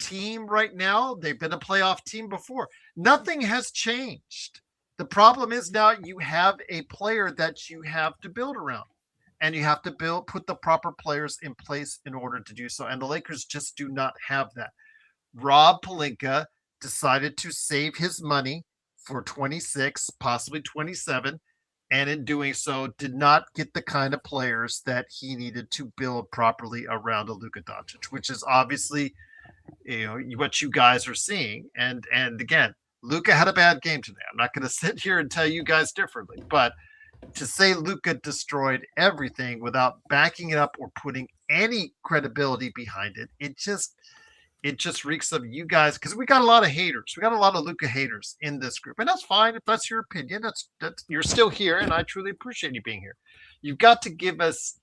team right now. They've been a playoff team before. Nothing has changed. The problem is now you have a player that you have to build around, and you have to put the proper players in place in order to do so. And the Lakers just do not have that. Rob Pelinka decided to save his money for 26, possibly 27, and in doing so did not get the kind of players that he needed to build properly around a Luka Doncic, which is obviously what you guys are seeing. And again, Luka had a bad game today. I'm not going to sit here and tell you guys differently, but to say Luka destroyed everything without backing it up or putting any credibility behind it, it just reeks of you guys, because we got a lot of haters. We got a lot of Luka haters in this group, and that's fine if that's your opinion. That's you're still here, and I truly appreciate you being here. You've got to give us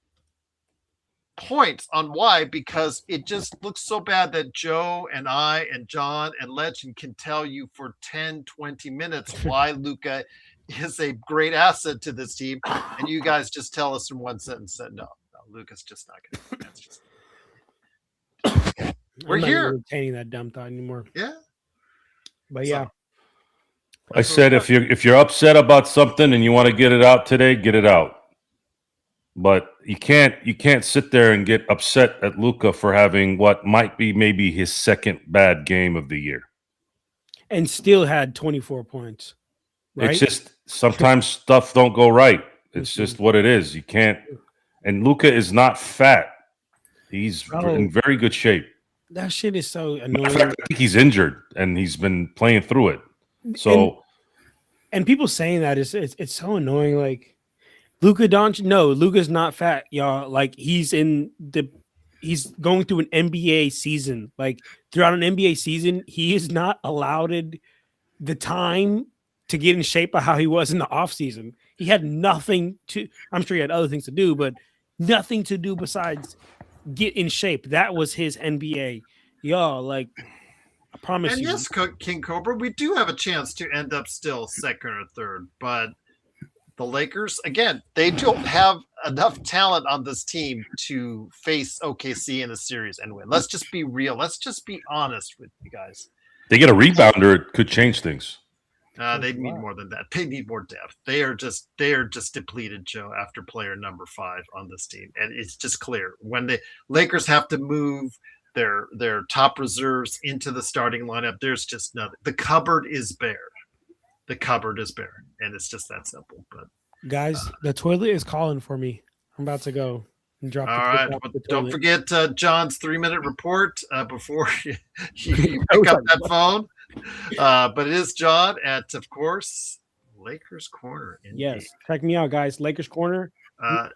points on why, because it just looks so bad that Joe and I and John and Legend can tell you for 10, 20 minutes why Luka is a great asset to this team. And you guys just tell us in one sentence that no, Luka's just not going to. That's just. We're I'm not here. entertaining that dumb thought anymore. Yeah. But So- yeah, I said if you're upset about something and you want to get it out today, get it out. But you can't sit there and get upset at Luka for having what might be maybe his second bad game of the year. and still had 24 points. Right? It's just sometimes stuff don't go right. It's just what it is. You can't. And Luka is not fat. He's in very good shape. That shit is so Matter annoying. of fact, I think he's injured and he's been playing through it. So and people saying that it's so annoying. Like Luka Doncic, no, Luka's not fat, y'all. Like he's going through an NBA season. Like throughout an NBA season, he is not allowed the time to get in shape of how he was in the offseason. He had nothing to. I'm sure he had other things to do, but nothing to do besides get in shape. That was his NBA, y'all. Like I promise And you. yes, King Cobra, we do have a chance to end up still second or third, but the Lakers, again, they don't have enough talent on this team to face OKC in a series and win. Let's just be real. Let's just be honest with you guys. they get a rebounder, it could change things. They need more than that. They need more depth. They are just depleted, Joe, after player number 5 on this team. And it's just clear when the Lakers have to move their top reserves into the starting lineup, there's just nothing. The cupboard is bare. The cupboard is bare. And it's just that simple. But Guys, the toilet is calling for me. I'm about to go and drop all the right. off But the don't toilet. forget John's 3-minute report before you pick up that phone. But it is John at, of course, Lakers Corner. Yes, check me out, guys. Lakers Corner.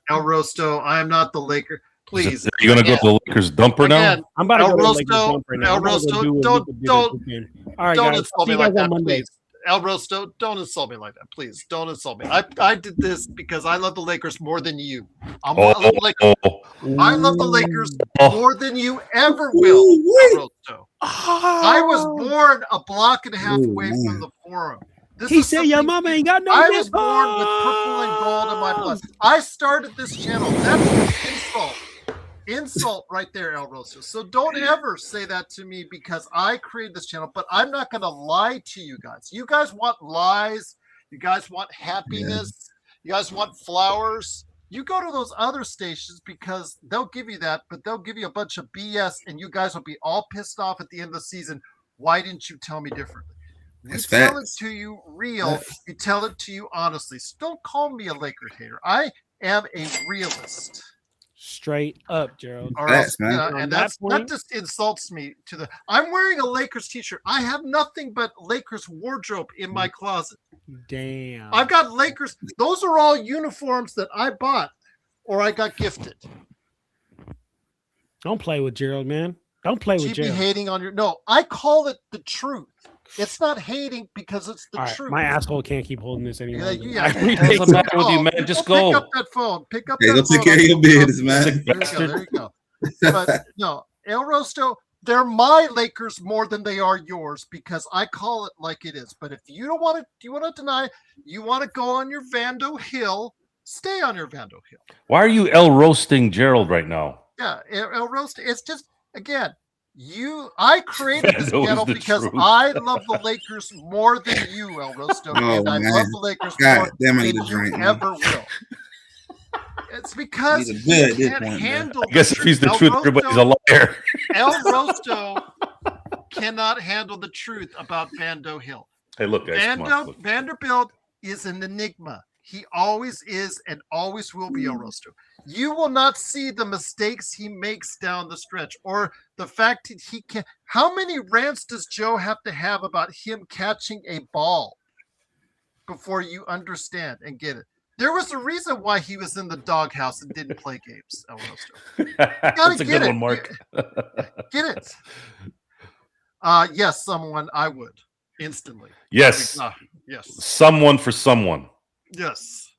El Rosto, I am not the Laker. Please. Are you going to go to the Lakers dumper Again, now? I'm about to El go to Rosto, Lakers dump right now. El I'm about to Rosto, do what don't- Luka did don't- this weekend. All right, don't guys. insult See me you like guys on that, Monday. please. El Rosto, don't insult me like that, please. Don't insult me. I did this because I love the Lakers more than you. I love the Lakers more than you ever will, El Rosto. I was born a block and a half away from the Forum. This He is said your something- mama ain't got no I was nipples. born with purple and gold in my blood. I started this channel. That's an insult. Insult right there, El Rosso. So don't ever say that to me because I created this channel, but I'm not going to lie to you guys. You guys want lies. You guys want happiness. You guys want flowers. You go to those other stations because they'll give you that, but they'll give you a bunch of BS and you guys will be all pissed off at the end of the season. Why didn't you tell me differently? We That's tell it facts. to you real. We tell it to you honestly. So don't call me a Laker hater. I am a realist. Straight up, Gerald. Or Facts, else, man. On and that that point- just insults me to the. I'm wearing a Lakers t-shirt. I have nothing but Lakers wardrobe in my closet. Damn. I've got Lakers. Those are all uniforms that I bought or I got gifted. Don't play with Gerald, man. Don't play with GB Gerald. hating on your. No, I call it the truth. It's not hating because it's the All right, truth. my asshole can't keep holding this anymore. Yeah, I yeah. really What's think the matter with you, Oh, man? Just Pick go. up that phone. Pick up Hey, that go take phone. care of your business, man. There you go. There you go. But no, El Rosto, they're my Lakers more than they are yours because I call it like it is. But if you don't want to, you want to deny, you want to go on your Vando Hill, stay on your Vando Hill. Why are you El roasting Gerald right now? Yeah, El Rosto. It's just again, I created this Vando is channel the because truth. I love the Lakers more than you, El Rosto, Oh, and I man. love the Lakers God more damn, I than need a you drink, man. ever will. It's because He's a good at he this can't point, man. handle. I guess if he's the El truth, Rosto- everybody's a liar. El Rosto cannot handle the truth about Vando Hill. Hey, look, guys. Come on, look. Vanderbilt is an enigma. He always is and always will be El Rosto. You will not see the mistakes he makes down the stretch or the fact that he can. How many rants does Joe have to have about him catching a ball before you understand and get it? There was a reason why he was in the doghouse and didn't play games, El Rosto. That's a get good it. one, Mark. Get it? Yes, someone I would instantly. Yes. Yes. Someone for someone. Yes.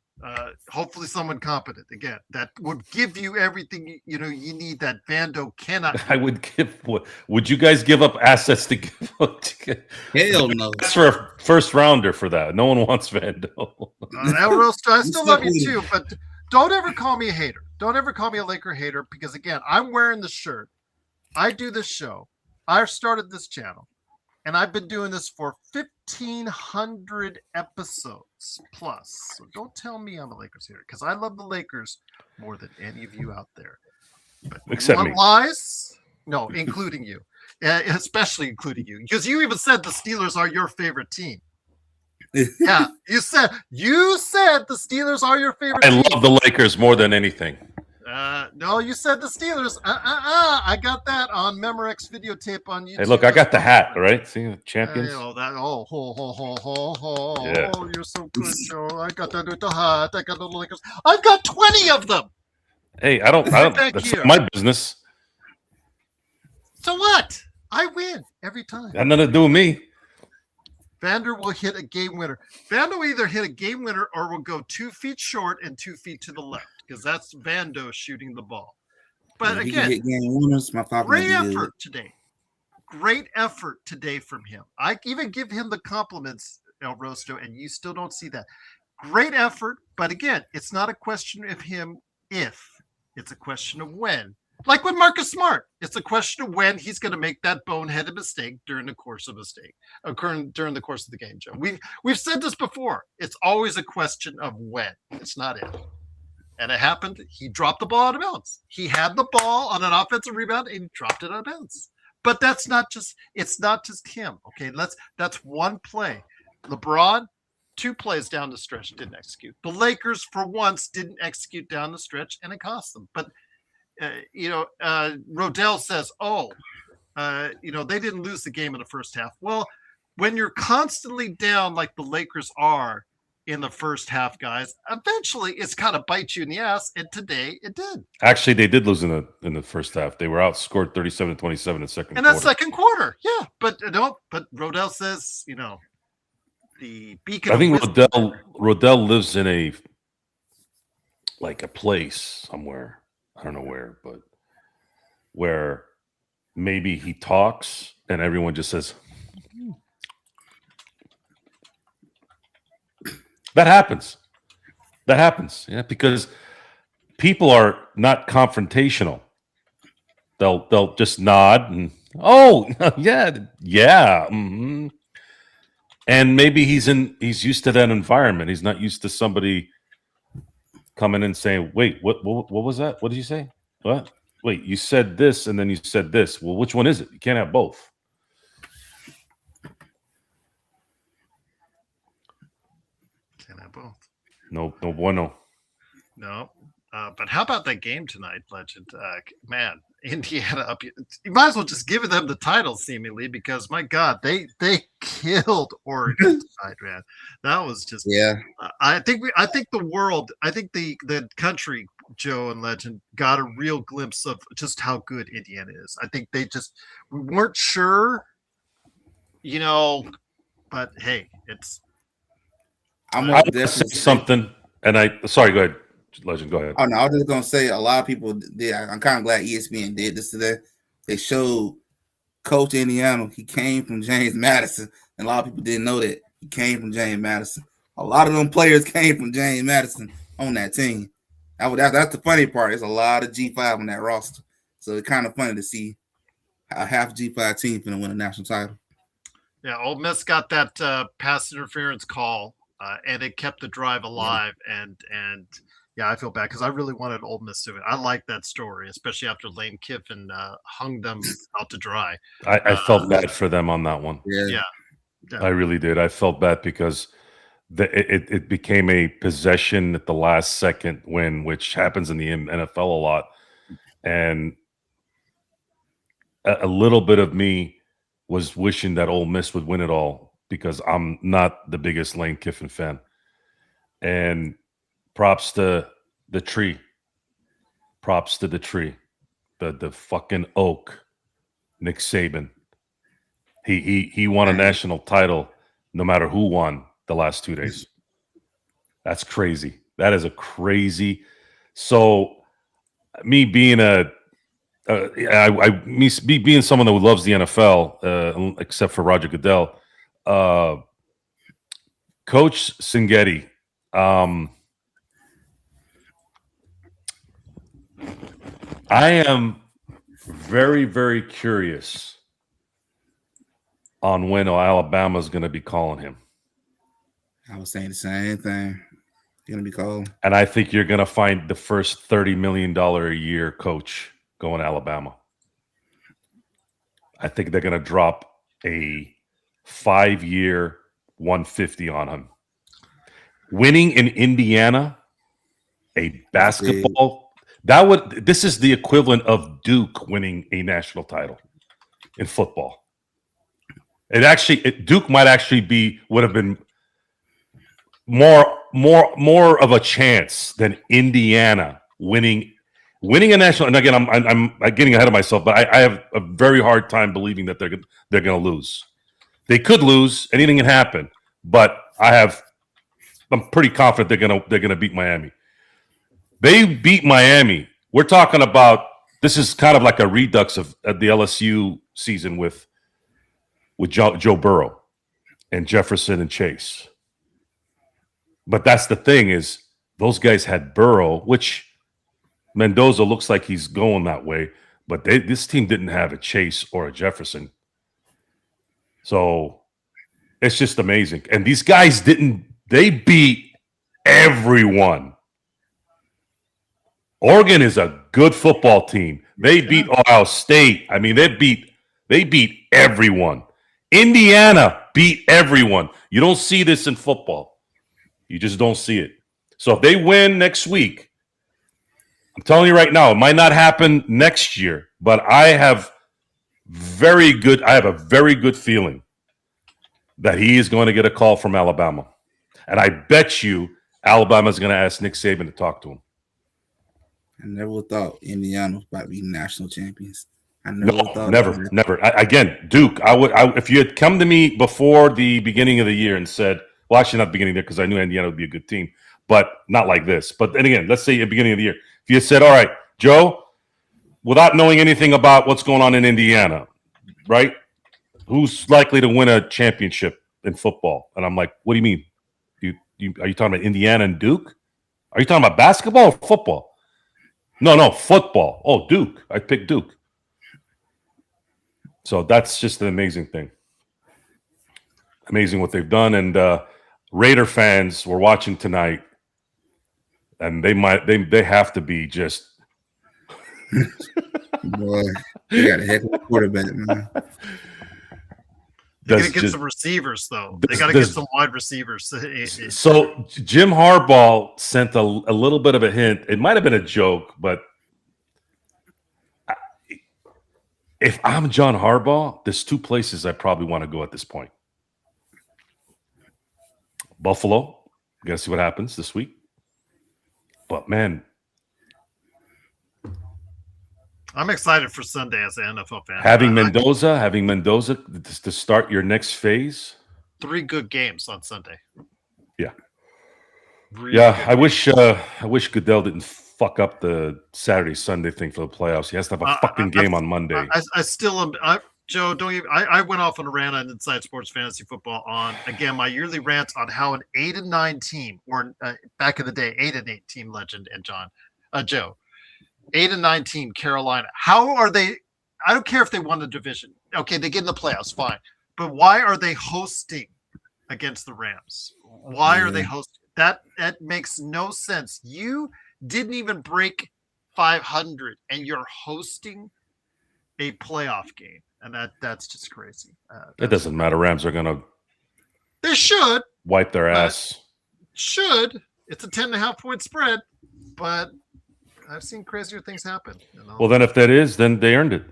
Hopefully someone competent again that would give you everything you need that Vando cannot. I would give. Would you guys give up assets to give up? Hell no. That's for a first rounder for that. No one wants Vando. I still love you too, but don't ever call me a hater. Don't ever call me a Laker hater because again, I'm wearing the shirt. I do this show. I started this channel. And I've been doing this for 1,500 episodes plus. So don't tell me I'm a Lakers hater because I love the Lakers more than any of you out there. But Except me. Lies? No, including you. Especially including you. Because you even said the Steelers are your favorite team. Yeah, you said the Steelers are your favorite team. I love the Lakers more than anything. No, you said the Steelers. I got that on Memorex videotape on YouTube. Hey, look, I got the hat, right? See the champions. Yeah. You're so good, Joe. I got that with the hat. I got the Lakers. I've got 20 of them. Hey, I don't. That's not my business. So what? I win every time. Got nothing to do with me. Vander will hit a game winner. Vander will either hit a game winner or will go 2 feet short and 2 feet to the left because that's Vando shooting the ball. But again, great effort today. Great effort today from him. I even give him the compliments, El Rosto, and you still don't see that. Great effort, but again, it's not a question of him if. It's a question of when. Like with Marcus Smart, it's a question of when he's going to make that boneheaded mistake during the course of the game, Joe. We've said this before. It's always a question of when. It's not if. And it happened. He dropped the ball out of bounds. He had the ball on an offensive rebound and he dropped it out of bounds. But it's not just him. Okay, that's one play. LeBron, 2 plays down the stretch, didn't execute. The Lakers, for once, didn't execute down the stretch, and it cost them. But Rodell says, they didn't lose the game in the first half. Well, when you're constantly down like the Lakers are in the first half, guys, eventually it's kind of bite you in the ass. And today it did. Actually, they did lose in the first half. They were outscored 37-27 in the second quarter. In that second quarter, yeah. But Rodell says, the beacon. I think Rodell lives in a place somewhere. I don't know where, but where maybe he talks and everyone just says, that happens. Yeah, because people are not confrontational. They'll just nod and yeah. Mm-hmm. And maybe he's used to that environment. He's not used to somebody coming in saying, wait, what was that? What did you say? What? Wait, you said this and then you said this. Well, which one is it? You can't have both. Can't have both. No bueno. No. But how about that game tonight, Legend? Man, Indiana up. You might as well just give them the title, seemingly, because my God, they killed Oregon tonight, man. That was just I think the country, Joe and Legend, got a real glimpse of just how good Indiana is. I think we weren't sure, but hey, it's. I'm going to say something, and sorry, go ahead. Legend, go ahead. Oh no, I was just gonna say a lot of people did. I'm kind of glad ESPN did this today. They showed Coach Indiana. He came from James Madison, and a lot of people didn't know that he came from James Madison. A lot of them players came from James Madison on that team. That's the funny part. There's a lot of G5 on that roster, so it's kind of funny to see a half G5 team going to win a national title. Yeah, Ole Miss got that pass interference call, and it kept the drive alive, and. Yeah, I feel bad because I really wanted Ole Miss to win. I like that story, especially after Lane Kiffin hung them out to dry. I felt bad for them on that one. Yeah. I really did. I felt bad because it became a possession at the last second win, which happens in the NFL a lot. And a little bit of me was wishing that Ole Miss would win it all because I'm not the biggest Lane Kiffin fan. And props to the tree. Props to the tree. The fucking oak. Nick Saban. He won a national title no matter who won the last 2 days. That's crazy. That is a crazy. So me being me being someone that loves the NFL, except for Roger Goodell, Coach Singetti. I am very, very curious on when Alabama's going to be calling him. I was saying the same thing. Going to be called. And I think you're going to find the first $30 million a year coach going to Alabama. I think they're going to drop a 5-year 150 on him. Winning in Indiana, a basketball, this is the equivalent of Duke winning a national title in football. Duke might actually would have been more of a chance than Indiana winning a national. And again, I'm getting ahead of myself, but I have a very hard time believing that they're going to lose. They could lose. Anything can happen, but I'm pretty confident they're going to beat Miami. They beat Miami. We're talking about, this is kind of like a redux of the LSU season with Joe Burrow and Jefferson and Chase. But that's the thing, is those guys had Burrow, which Mendoza looks like he's going that way, but this team didn't have a Chase or a Jefferson. So it's just amazing. And these guys they beat everyone. Oregon is a good football team. They beat Ohio State. I mean, they beat everyone. Indiana beat everyone. You don't see this in football. You just don't see it. So if they win next week, I'm telling you right now, it might not happen next year, but I have a very good feeling that he is going to get a call from Alabama. And I bet you Alabama's going to ask Nick Saban to talk to him. I never thought Indiana was about to be national champions. Never. Again, Duke. If you had come to me before the beginning of the year and said, well, actually not the beginning of the year, because I knew Indiana would be a good team, but not like this. But then again, let's say at the beginning of the year, if you had said, all right, Joe, without knowing anything about what's going on in Indiana, right? Who's likely to win a championship in football? And I'm like, what do you mean? Are you talking about Indiana and Duke? Are you talking about basketball or football? No, football. Oh, Duke. I picked Duke. So that's just an amazing thing. Amazing what they've done. And Raider fans were watching tonight, and they have to be just boy, they got a heck of a quarterback, man. They got to get some receivers, though. They got to get some wide receivers. So Jim Harbaugh sent a little bit of a hint. It might have been a joke, but if I'm John Harbaugh, there's two places I probably want to go at this point. Buffalo, got to see what happens this week. But, man, I'm excited for Sunday as an NFL fan. Having Mendoza to start your next phase. 3 good games on Sunday. Yeah. Really I wish Goodell didn't fuck up the Saturday-Sunday thing for the playoffs. He has to have a fucking game on Monday. I still am. Joe, don't even. I went off on a rant on Inside Sports Fantasy Football on, again, my yearly rant on how an 8-9 team, or back in the day, 8-8 team legend, and Joe, 8-9 team Carolina. How are they? I don't care if they won the division. Okay, they get in the playoffs, fine. But why are they hosting against the Rams? Why are they hosting? That makes no sense. You didn't even break 500, and you're hosting a playoff game. And that's just crazy. It doesn't matter. Rams are going to. They should wipe their ass. Should. It's a 10.5 point spread, but I've seen crazier things happen. Well, then if that is, then they earned it.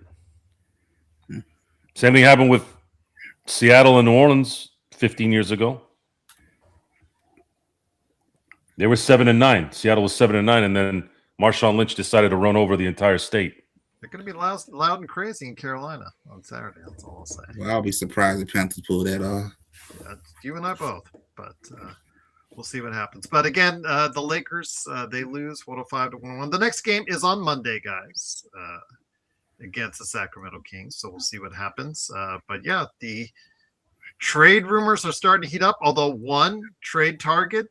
Same thing happened with Seattle and New Orleans 15 years ago. They were 7-9. Seattle was 7-9, and then Marshawn Lynch decided to run over the entire state. They're going to be loud and crazy in Carolina on Saturday. That's all I'll say. Well, I'll be surprised if Panthers pull that off. Yeah, you and I both. But We'll see what happens. But again, the Lakers, they lose 105-101. The next game is on Monday, guys, against the Sacramento Kings. So we'll see what happens. But yeah, the trade rumors are starting to heat up. Although one trade target,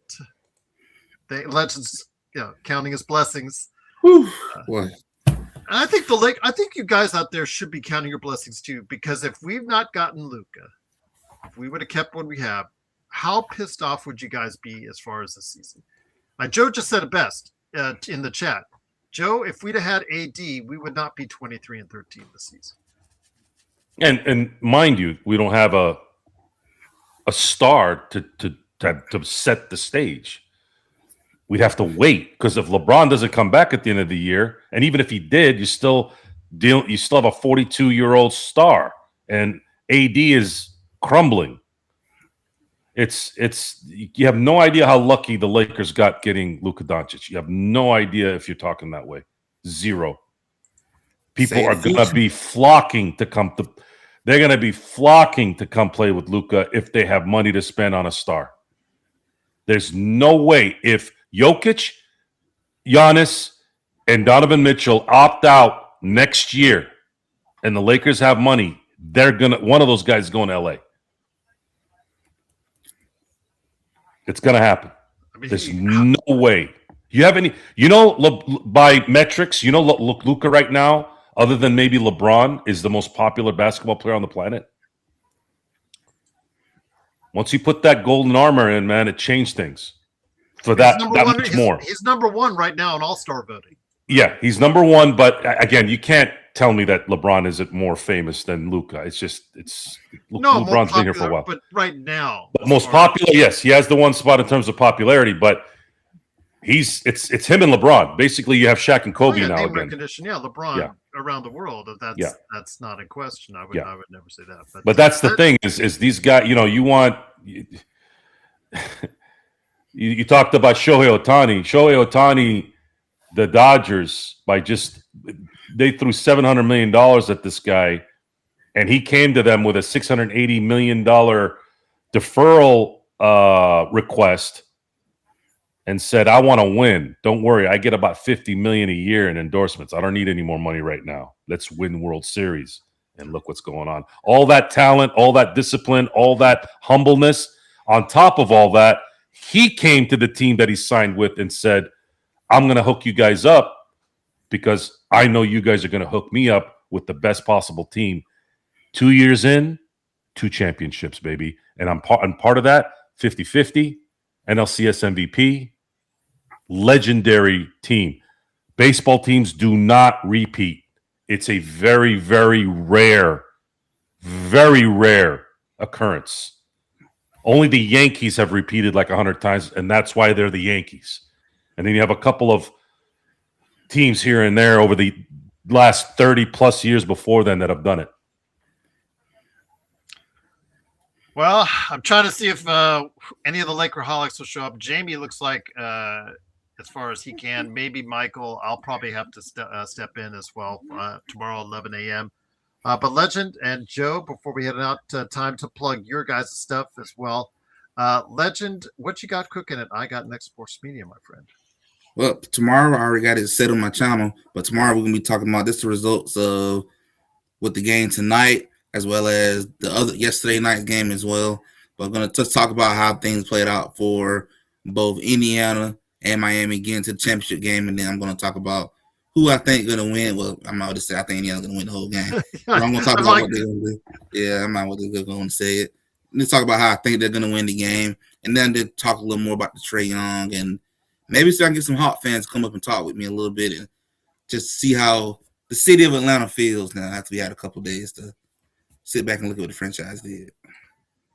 Legends, counting his blessings. What? I think I think you guys out there should be counting your blessings too, because if we've not gotten Luka, if we would have kept what we have, how pissed off would you guys be as far as the season? Joe just said it best in the chat. Joe, if we'd have had AD, we would not be 23-13 this season. And mind you, we don't have a star to set the stage. We'd have to wait, because if LeBron doesn't come back at the end of the year, and even if he did, you still have a 42-year-old star, and AD is crumbling. You have no idea how lucky the Lakers got getting Luka Doncic. You have no idea if you're talking that way. Zero. People are going to be flocking to come to. They're going to be flocking to come play with Luka if they have money to spend on a star. There's no way if Jokic, Giannis, and Donovan Mitchell opt out next year, and the Lakers have money, one of those guys is going to LA. It's going to happen. There's no way. You have any? By metrics, Luka right now, other than maybe LeBron, is the most popular basketball player on the planet. Once you put that golden armor in, man, it changed things. For that much more. He's number one right now in All-Star voting. Yeah, he's number one. But again, you can't tell me that LeBron isn't more famous than Luka. LeBron's been here for a while. But right now, but most popular, yes, he has the one spot in terms of popularity. But it's him and LeBron. Basically, you have Shaq and Kobe now again. Recognition, LeBron around the world. That's not in question. I would never say that. But that's the thing is these guys. You want. You talked about Shohei Ohtani. Shohei Ohtani, the Dodgers, they threw $700 million at this guy, and he came to them with a $680 million deferral request and said, I want to win. Don't worry, I get about $50 million a year in endorsements. I don't need any more money right now. Let's win World Series. And look what's going on. All that talent, all that discipline, all that humbleness. On top of all that, he came to the team that he signed with and said, I'm going to hook you guys up because I know you guys are going to hook me up with the best possible team. 2 years in, 2 championships, baby. And I'm part of that, 50-50, NLCS MVP, legendary team. Baseball teams do not repeat. It's a very, very rare occurrence. Only the Yankees have repeated like 100 times, and that's why they're the Yankees. And then you have a couple of teams here and there over the last 30-plus years before then that have done it. Well, I'm trying to see if any of the Lakerholics will show up. Jamie looks like, as far as he can. Maybe Michael. I'll probably have to step in as well tomorrow, 11 a.m. But Legend and Joe, before we head out, time to plug your guys' stuff as well. Legend, what you got cooking at I Got Next Sports Media, my friend? Well, tomorrow I already got it set on my channel, but tomorrow we're going to be talking about the results of with the game tonight, as well as the other yesterday night's game as well. But I'm going to just talk about how things played out for both Indiana and Miami getting to the championship game, and then I'm going to talk about who I think is going to win. Well, I'm not going to say I think Indiana's going to win the whole game. But I'm going to talk about what they're going to do. Yeah, I'm not going to say it. Let's talk about how I think they're going to win the game, and then to talk a little more about the Trae Young, and maybe so I can get some Hawk fans to come up and talk with me a little bit and just see how the city of Atlanta feels now after we had a couple of days to sit back and look at what the franchise did.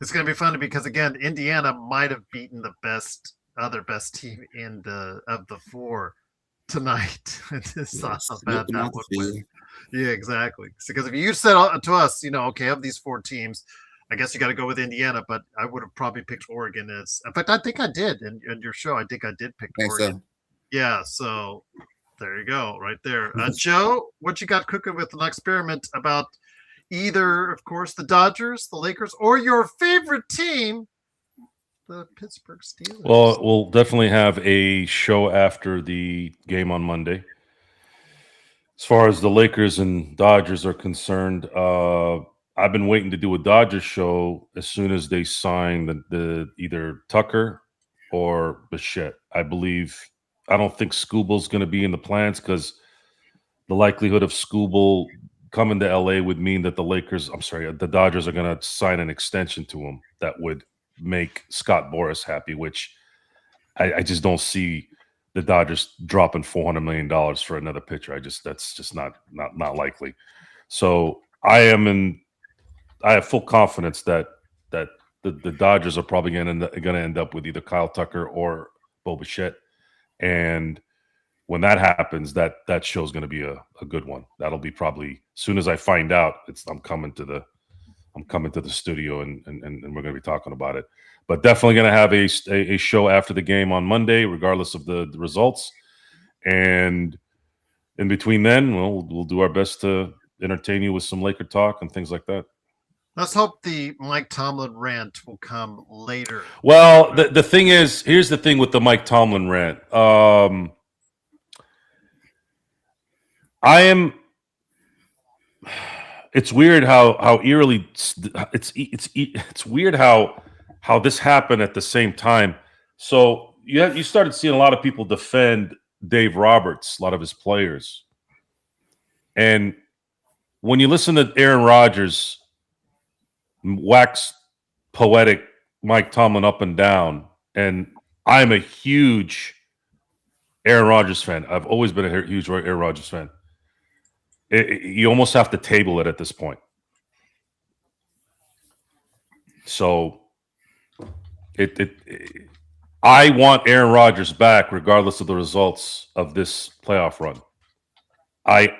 It's going to be funny because, again, Indiana might have beaten the other best team of the four tonight. It's how bad that would win. Yeah, exactly. Because if you said to us, okay, of these 4 teams, I guess you got to go with Indiana, but I would have probably picked Oregon as. In fact, I think I did in your show. I think I did pick Oregon. So. Yeah, so there you go, right there. Joe, what you got cooking with an experiment about either, of course, the Dodgers, the Lakers, or your favorite team, the Pittsburgh Steelers. Well, we'll definitely have a show after the game on Monday. As far as the Lakers and Dodgers are concerned, I've been waiting to do a Dodgers show as soon as they sign the either Tucker or Bichette. I don't think Scooble's going to be in the plans because the likelihood of Scooble coming to LA would mean that the Dodgers are going to sign an extension to him that would make Scott Boras happy, which I just don't see the Dodgers dropping $400 million for another pitcher. That's just not likely. So I have full confidence that the Dodgers are probably going to end up with either Kyle Tucker or Bo Bichette. And when that happens, that show's going to be a good one. That'll be probably as soon as I find out. I'm coming to the studio and we're going to be talking about it. But definitely going to have a show after the game on Monday, regardless of the results. And in between then, we'll do our best to entertain you with some Laker talk and things like that. Let's hope the Mike Tomlin rant will come later. Well, the thing is, here's the thing with the Mike Tomlin rant. It's weird how eerily it's weird how this happened at the same time. So you started seeing a lot of people defend Dave Roberts, a lot of his players, and when you listen to Aaron Rodgers wax poetic Mike Tomlin up and down, and I'm a huge Aaron Rodgers fan. I've always been a huge Aaron Rodgers fan. You almost have to table it at this point. So I want Aaron Rodgers back regardless of the results of this playoff run. I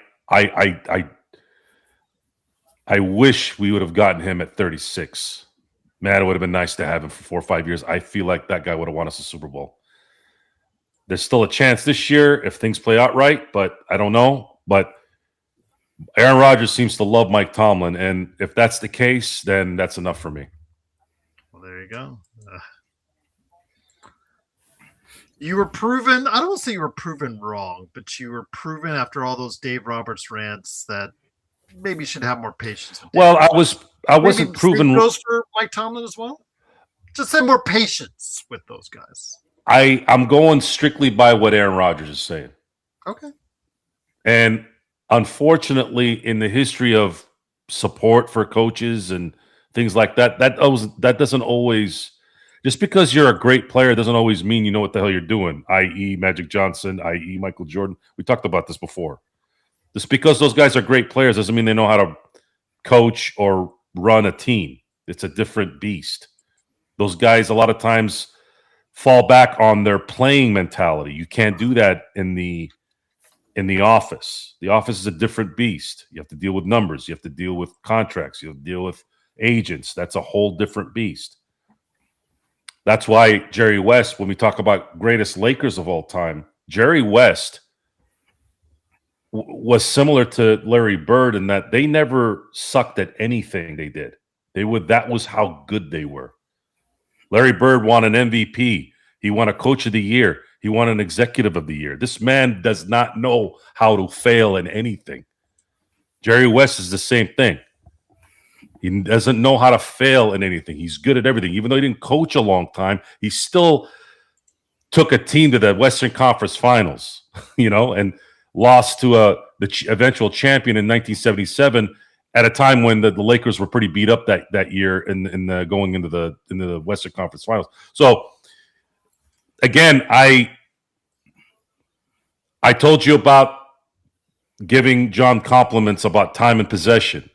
wish we would have gotten him at 36. Man, it would have been nice to have him for 4 or 5 years. I feel like that guy would have won us a Super Bowl. There's still a chance this year if things play out right, but I don't know. But Aaron Rodgers seems to love Mike Tomlin, and if that's the case, then that's enough for me. Well, there you go. You were proven, I don't want to say you were proven wrong, but you were proven after all those Dave Roberts rants that maybe you should have more patience with Dave Roberts. I wasn't proven wrong. Goes for Mike Tomlin as well? Just have more patience with those guys. I'm going strictly by what Aaron Rodgers is saying. Okay. And unfortunately, in the history of support for coaches and things like that, that doesn't always, just because you're a great player doesn't always mean you know what the hell you're doing, i.e. Magic Johnson, i.e. Michael Jordan. We talked about this before. Just because those guys are great players doesn't mean they know how to coach or run a team. It's a different beast. Those guys a lot of times fall back on their playing mentality. You can't do that in the office. The office is a different beast. You have to deal with numbers. You have to deal with contracts. You have to deal with agents. That's a whole different beast. That's why Jerry West, when we talk about greatest Lakers of all time, Jerry West was similar to Larry Bird in that they never sucked at anything they did. That was how good they were. Larry Bird won an MVP. He won a Coach of the Year. He won an Executive of the Year. This man does not know how to fail in anything. Jerry West is the same thing. He doesn't know how to fail in anything. He's good at everything. Even though he didn't coach a long time, he still took a team to the Western Conference Finals, and lost to the eventual champion in 1977 at a time when the Lakers were pretty beat up that year in going into the Western Conference Finals. So again, I told you about giving John compliments about time and possession.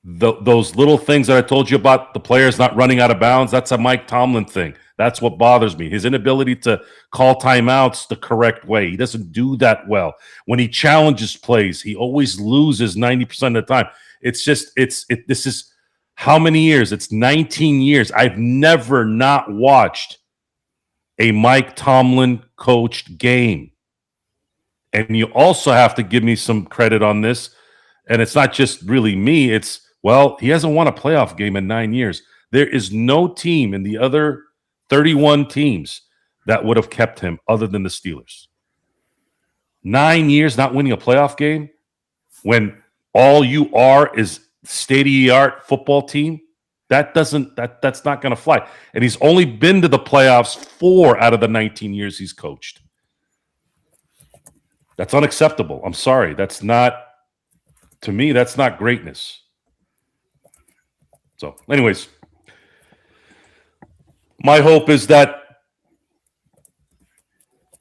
Those little things that I told you about the players not running out of bounds, that's a Mike Tomlin thing. That's what bothers me. His inability to call timeouts the correct way. He doesn't do that well. When he challenges plays, he always loses 90% of the time. This is how many years? It's 19 years. I've never not watched a Mike Tomlin coached game. And you also have to give me some credit on this. And it's not just really me. He hasn't won a playoff game in 9 years. There is no team in the other 31 teams that would have kept him other than the Steelers. 9 years not winning a playoff game when all you are is state-of-the-art football team. That's not going to fly. And he's only been to the playoffs 4 out of the 19 years he's coached. That's unacceptable. I'm sorry. To me, that's not greatness. So, anyways, my hope is that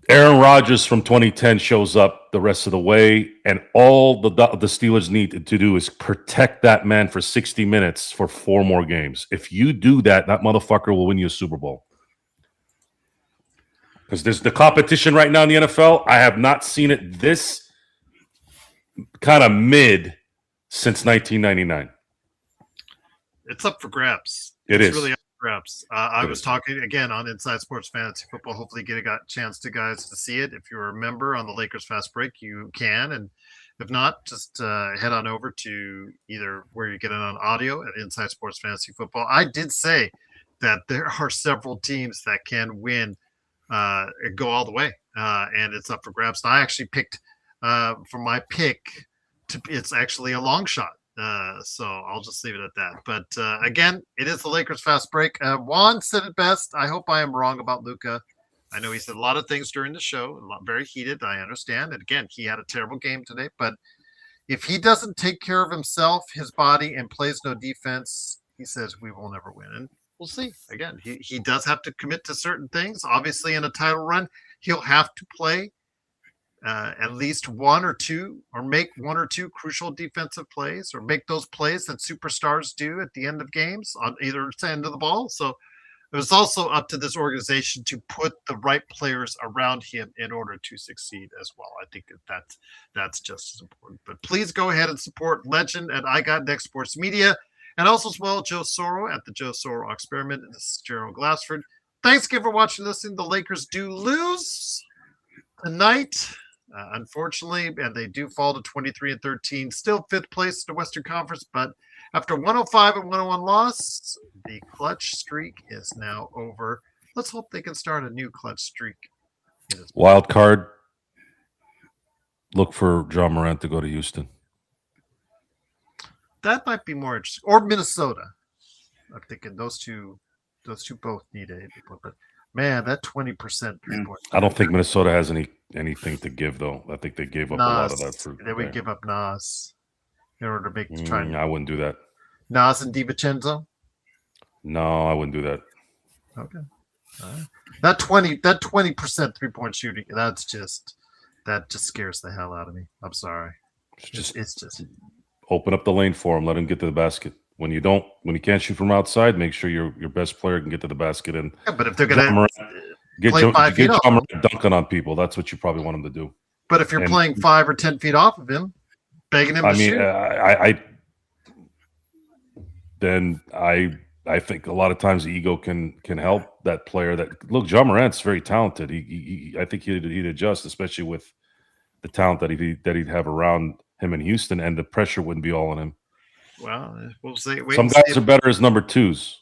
Aaron Rodgers from 2010 shows up the rest of the way, and all the Steelers need to do is protect that man for 60 minutes for 4 more games. If you do that, that motherfucker will win you a Super Bowl. Because there's the competition right now in the NFL. I have not seen it this kind of mid since 1999. It's up for grabs. It's really up for grabs. I was talking again on Inside Sports Fantasy Football. Hopefully, get a chance to guys to see it. If you're a member on the Lakers Fast Break, you can, and if not, just head on over to either where you get it on audio at Inside Sports Fantasy Football. I did say that there are several teams that can win, go all the way, and it's up for grabs. And I actually picked for my pick. It's actually a long shot. So I'll just leave it at that. But again, it is the Lakers Fast Break. Juan said it best. I hope I am wrong about Luka. I know he said a lot of things during the show, very heated. I understand. And again, he had a terrible game today. But if he doesn't take care of himself, his body, and plays no defense, he says we will never win. And we'll see. Again, he does have to commit to certain things. Obviously, in a title run, he'll have to play at least 1 or 2, or make 1 or 2 crucial defensive plays, or make those plays that superstars do at the end of games on either end of the ball. So it was also up to this organization to put the right players around him in order to succeed as well. I think that's just as important. But please go ahead and support Legend at I Got Next Sports Media, and also as well Joe Soro at the Joe Soro Experiment. This is Gerald Glassford. Thanks again for watching and listening. The Lakers do lose tonight. Unfortunately, and they do fall to 23-13, still 5th place in the Western Conference. But after 105 and 101 loss, the clutch streak is now over. Let's hope they can start a new clutch streak. Wild card. Look for John Morant to go to Houston. That might be more interesting, or Minnesota. I'm thinking those two both need a but. Man, that 20% 3-point. I don't think Minnesota has anything to give, though. I think they gave up a lot of that. They would give up Nas in order to make the try. I wouldn't do that. Nas and DiVincenzo? No, I wouldn't do that. Okay. That 20% 3-point shooting, that just scares the hell out of me. I'm sorry. It's just open up the lane for him. Let him get to the basket. When you can't shoot from outside, make sure your best player can get to the basket. And but if they're going to get John Morant dunking on people, that's what you probably want him to do. But if you're playing 5 or 10 feet off of him, begging him to shoot, I think a lot of times the ego can help that player. Look, John Morant's very talented. I think he'd adjust, especially with the talent that he'd have around him in Houston, and the pressure wouldn't be all on him. Well, we'll see. Some guys are better as number 2s.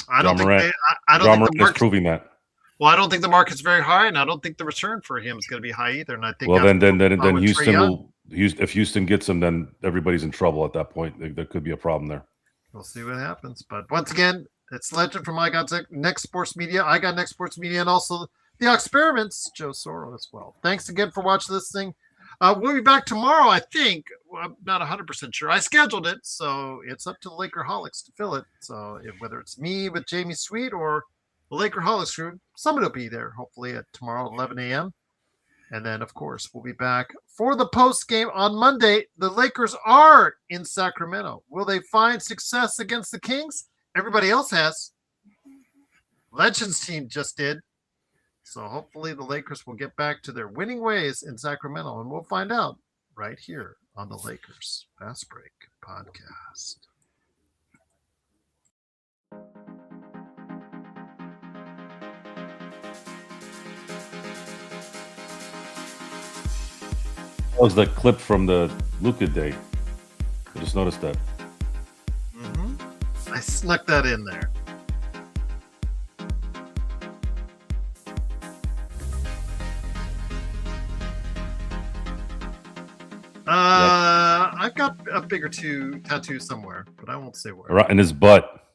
I don't think John Morant is proving that. Well, I don't think the market's very high, and I don't think the return for him is going to be high either. And I think then Houston will. If Houston gets him, then everybody's in trouble at that point. There could be a problem there. We'll see what happens. But once again, it's Legend from I Got Next Sports Media. I Got Next Sports Media, and also the Experiments, Joe Soro as well. Thanks again for watching this thing. We'll be back tomorrow, I think. Well, I'm not 100% sure. I scheduled it, so it's up to the Lakerholics to fill it. So whether it's me with Jamie Sweet or the Lakerholics crew, somebody will be there, hopefully, at tomorrow, 11 a.m. And then, of course, we'll be back for the post game on Monday. The Lakers are in Sacramento. Will they find success against the Kings? Everybody else has. Legends team just did. So hopefully the Lakers will get back to their winning ways in Sacramento, and we'll find out right here on the Lakers Fast Break podcast. That was the clip from the Luka day. I just noticed that. I snuck that in there. got a bigger tattoo somewhere, but I won't say where. Right in his butt.